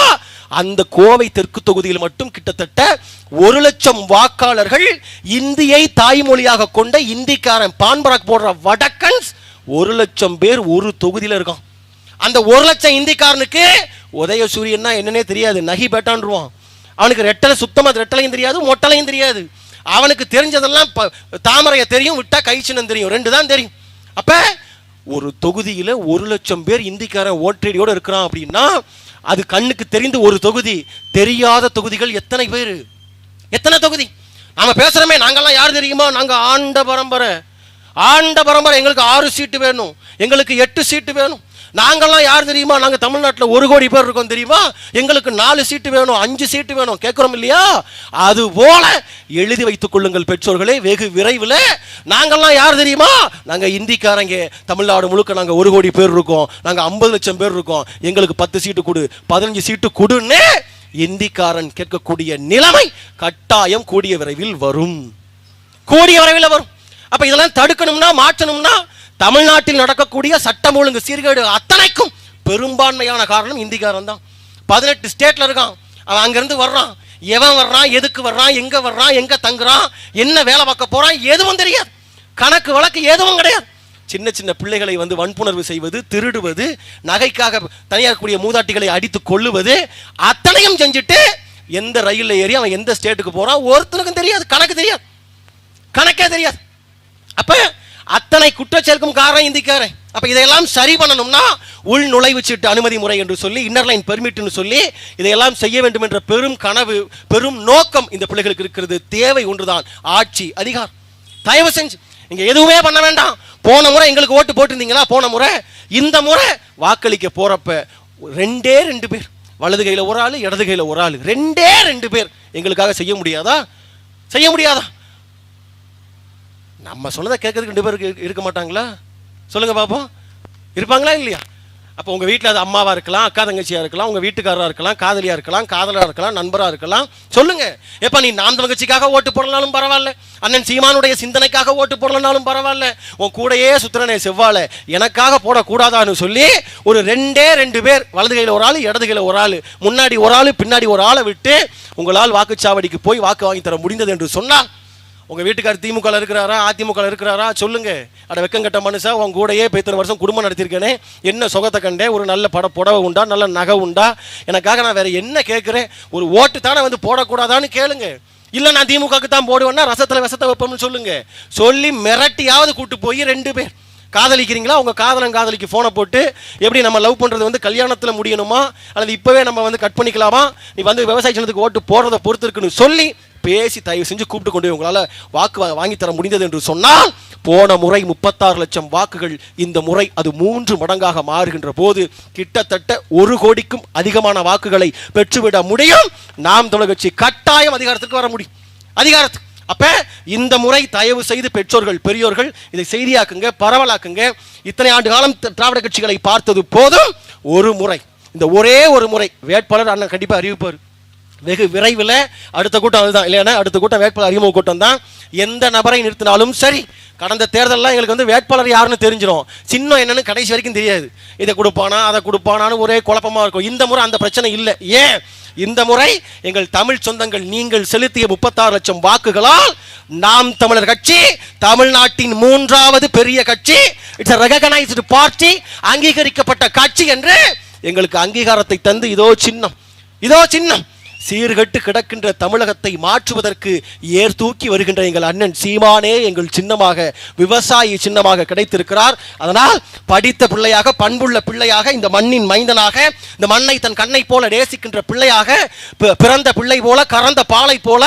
அந்த கோவை தெற்கு தொகுதியில் மட்டும் கிட்டத்தட்ட 1,00,000 வாக்காளர்கள் இந்தியை தாய்மொழியாக கொண்ட இந்திக்காரன் பான்பராக் போடுற வடக்கன்ஸ் 1,00,000 பேர் ஒரு தொகுதியில் இருக்கான். அந்த 1,00,000 இந்திக்காரனுக்கு உதயசூரியன்னா என்னன்னே தெரியாது, நகி பேட்டான்ருவான். அவனுக்கு ரெட்டலை, சுத்தமாக ரெட்டலையும் தெரியாது, மொட்டலையும் தெரியாது. அவனுக்கு தெரிஞ்சதெல்லாம் தாமரையை தெரியும், விட்டா கைச்சினம் தெரியும், 2 தான் தெரியும். அப்ப ஒரு தொகுதியில் 1,00,000 பேர் இந்திக்காரன் ஓட்டடியோட இருக்கிறான் அப்படின்னா அது கண்ணுக்கு தெரிந்து ஒரு தொகுதி. தெரியாத தொகுதிகள் எத்தனை பேர், எத்தனை தொகுதி? நாம பேசுறோமே, நாங்கெல்லாம் யார் தெரியுமா? நாங்க ஆண்ட பரம்பரை. எங்களுக்கு 6 சீட்டு வேணும், எங்களுக்கு 8 சீட்டு வேணும். நாங்கெல்லாம் யார் தெரியுமா? நாங்க தமிழ்நாட்டில் 1 கோடி பேர் இருக்கோம் தெரியுமா? எங்களுக்கு 4 சீட்டு வேணும், 5 சீட்டு வேணும், கேட்கிறோம் இல்லையா? அது போல எழுதி வைத்துக் கொள்ளுங்கள் பெற்றோர்களே, வெகு விரைவில். நாங்கெல்லாம் யார் தெரியுமா? நாங்க இந்திக்காரங்க, தமிழ்நாடு முழுக்க நாங்க 1 கோடி பேர் இருக்கோம், நாங்க 50 லட்சம் பேர் இருக்கோம், எங்களுக்கு 10 சீட்டு கொடு, 15 சீட்டு கொடுன்னு இந்திக்காரன் கேட்கக்கூடிய நிலைமை கட்டாயம் கூடிய விரைவில் வரும். அப்ப இதெல்லாம் தடுக்கணும்னா, மாற்றணும்னா தமிழ்நாட்டில் நடக்கக்கூடிய சட்டம் ஒழுங்கு சீர்கேடு அத்தனைக்கும் பெரும்பான்மையான காரணம் இந்திக்காரன் தான். 18 ஸ்டேட்ல இருக்கான். அவன் அங்கிருந்து வர்றான், எவன் வர்றான், எதுக்கு வர்றான், எங்க வர்றான், எங்க தங்குறான், என்ன வேலை பார்க்க போறான், எதுவும் தெரியாது. கணக்கு வழக்கு எதுவும் கிடையாது. சின்ன பிள்ளைகளை வன்புணர்வு செய்வது, திருடுவது, நகைக்காக தனியார் கூடிய மூதாட்டிகளை அடித்து கொள்ளுவது, அத்தனையும் செஞ்சுட்டு எந்த ரயில்ல ஏறி அவன் எந்த ஸ்டேட்டுக்கு போறான் ஒருத்தனுக்கும் தெரியாது, கணக்கே தெரியாது. அப்ப அத்தனை குற்றச்செயலுக்கும் காரணம் இந்திக்காரன். அப்ப இதையெல்லாம் சரி பண்ணணும்னா உள் நுழைவு சீட்டு அனுமதி முறை என்று சொல்லி, இன்னர் லைன் பெர்மிட்னு சொல்லி இதையெல்லாம் செய்ய வேண்டும் என்ற பெரும் கனவு, பெரும் நோக்கம் இந்த பிள்ளைகளுக்கு இருக்கிறது. தேவை ஒன்றுதான், ஆட்சி அதிகாரம். தயவு செஞ்சு இங்க எதுவுமே பண்ண வேண்டாம். போன முறை எங்களுக்கு ஓட்டு போட்டிருந்தீங்களா? போன முறை, இந்த முறை வாக்களிக்க போறப்ப 2 பேர், வலது கையில ஒரு ஆளு, இடது கையில ஒரு ஆளு, 2 பேர் எங்களுக்காக செய்ய முடியாதா? நம்ம சொன்னதை கேட்கறதுக்கு 2 பேருக்கு இருக்க மாட்டாங்களா? சொல்லுங்க பாப்போம், இருப்பாங்களா இல்லையா? அப்போ உங்க வீட்டில் அது அம்மாவா இருக்கலாம், அக்கா தங்கச்சியா இருக்கலாம், உங்க வீட்டுக்காரரா இருக்கலாம், காதலியா இருக்கலாம், காதலா இருக்கலாம், நண்பரா இருக்கலாம். சொல்லுங்க, எப்ப நீ நாம் தங்கச்சிக்காக ஓட்டு போடலனாலும் பரவாயில்ல, அண்ணன் சீமானுடைய சிந்தனைக்காக ஓட்டு போடலனாலும் பரவாயில்ல, உன் கூடையே சுத்திரனே செவ்வாழை எனக்காக போடக்கூடாதான்னு சொல்லி ஒரு 2 பேர், வலது கையில ஒரு ஆளு, இடது கையில ஒரு ஆளு, முன்னாடி ஒரு ஆளு, பின்னாடி ஒரு ஆளை விட்டு உங்களால் வாக்குச்சாவடிக்கு போய் வாக்கு வாங்கி தர முடிந்தது என்று சொன்னால், உங்க வீட்டுக்காரர் திமுக இருக்கிறாரா, அதிமுக இருக்கிறாரா? சொல்லுங்க. அட வெக்கம் கட்ட மனுஷா, உங்க கூடயே இத்தனை வருஷம் குடும்பம் நடத்திருக்கேனே, என்ன சொகத்தை கண்டே, ஒரு நல்ல புடவை உண்டா, நல்ல நகை உண்டா, எனக்காக நான் வேற என்ன கேட்கிறேன்? ஒரு ஓட்டு தானே போடக்கூடாதான்னு கேளுங்க. இல்ல நான் திமுகக்கு தான் போடுவேன்னா ரசத்துல விஷத்தை வைப்போம்னு சொல்லுங்க. சொல்லி மிரட்டியாவது கூட்டு போய் 2 பேர் காதலிக்கிறீங்களா, உங்க காதலிக்கு போனை போட்டு, எப்படி நம்ம லவ் பண்றது கல்யாணத்துல முடியணுமா, அல்லது இப்பவே நம்ம கட் பண்ணிக்கலாமா, நீ விவசாய சின்னத்துக்கு ஓட்டு போடுறத பொறுத்து இருக்குன்னு சொல்லி பேசி தயவு செஞ்சு கூப்பிட்டு கொண்டு உங்களால வாக்கு வாங்கி தர முடிந்தது என்று சொன்னால், போன முறை 36 லட்சம் வாக்குகள், இந்த முறை அது 3 மடங்காக மாறுகின்ற போது கிட்டத்தட்ட 1 கோடிக்கும் அதிகமான வாக்குகளை பெற்றுவிட முடியும். நாம் தமிழர் கட்சி கட்டாயம் அதிகாரத்துக்கு வர முடியும். அப்ப இந்த முறை தயவு செய்து பெற்றோர்கள், பெரியோர்கள் இதை செய்தியாக்குங்க, பரவலாக்குங்க. இத்தனை ஆண்டு காலம் திராவிட கட்சிகளை பார்த்தது போதும். ஒரு முறை, இந்த ஒரே ஒரு முறை வேட்பாளர் அண்ணன் கண்டிப்பா அறிவிப்பார். வெகு விரைவில் அடுத்த கூட்டம் அதுதான், இல்லையா? அடுத்த கூட்டம் வேட்பாளர் அறிமுக கூட்டம் தான். எந்த நபரை நிறுத்தினாலும் சரி, கடந்த தேர்தலில் எங்களுக்கு வேட்பாளர் யாருன்னு தெரிஞ்சிடும், சின்னம் என்னன்னு கடைசி வரைக்கும் தெரியாது. இதை கொடுப்பானா அதை கொடுப்பானான்னு ஒரே குழப்பமா இருக்கும். இந்த முறை அந்த பிரச்சனை இல்லை. ஏன்? இந்த முறை எங்கள் தமிழ் சொந்தங்கள் நீங்கள் செலுத்திய 36 லட்சம் வாக்குகளால் நாம் தமிழர் கட்சி தமிழ்நாட்டின் 3வது பெரிய கட்சி, இட்ஸ் ரெகக்னைஸ்டு பார்ட்டி, அங்கீகரிக்கப்பட்ட கட்சி என்று எங்களுக்கு அங்கீகாரத்தை தந்து இதோ சின்னம் சீர்கட்டு கிடக்கின்ற தமிழகத்தை மாற்றுவதற்கு ஏர் தூக்கி வருகின்ற எங்கள் அண்ணன் சீமானே எங்கள் சின்னமாக, விவசாயி சின்னமாக கிடைத்திருக்கிறார். அதனால் படித்த பிள்ளையாக, பண்புள்ள பிள்ளையாக, இந்த மண்ணின் மைந்தனாக, இந்த மண்ணை தன் கண்ணை போல நேசிக்கின்ற பிள்ளையாக, பிறந்த பிள்ளை போல, கறந்த பாலை போல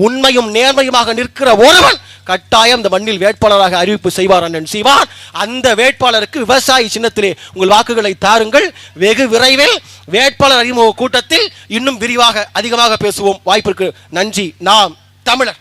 உண்மையும் நேர்மையுமாக நிற்கிற ஒருவன் கட்டாயம் இந்த மண்ணில் வேட்பாளராக அறிவிப்பு செய்வார் அண்ணன் சீமான். அந்த வேட்பாளருக்கு விவசாயி சின்னத்திலே உங்கள் வாக்குகளை தாருங்கள். வெகு விரைவில் வேட்பாளர் அறிமுக கூட்டத்தில் இன்னும் விரிவாக அதிகமாக பேசுவோம். வாய்ப்பிற்கு நன்றி. நாம் தமிழர்.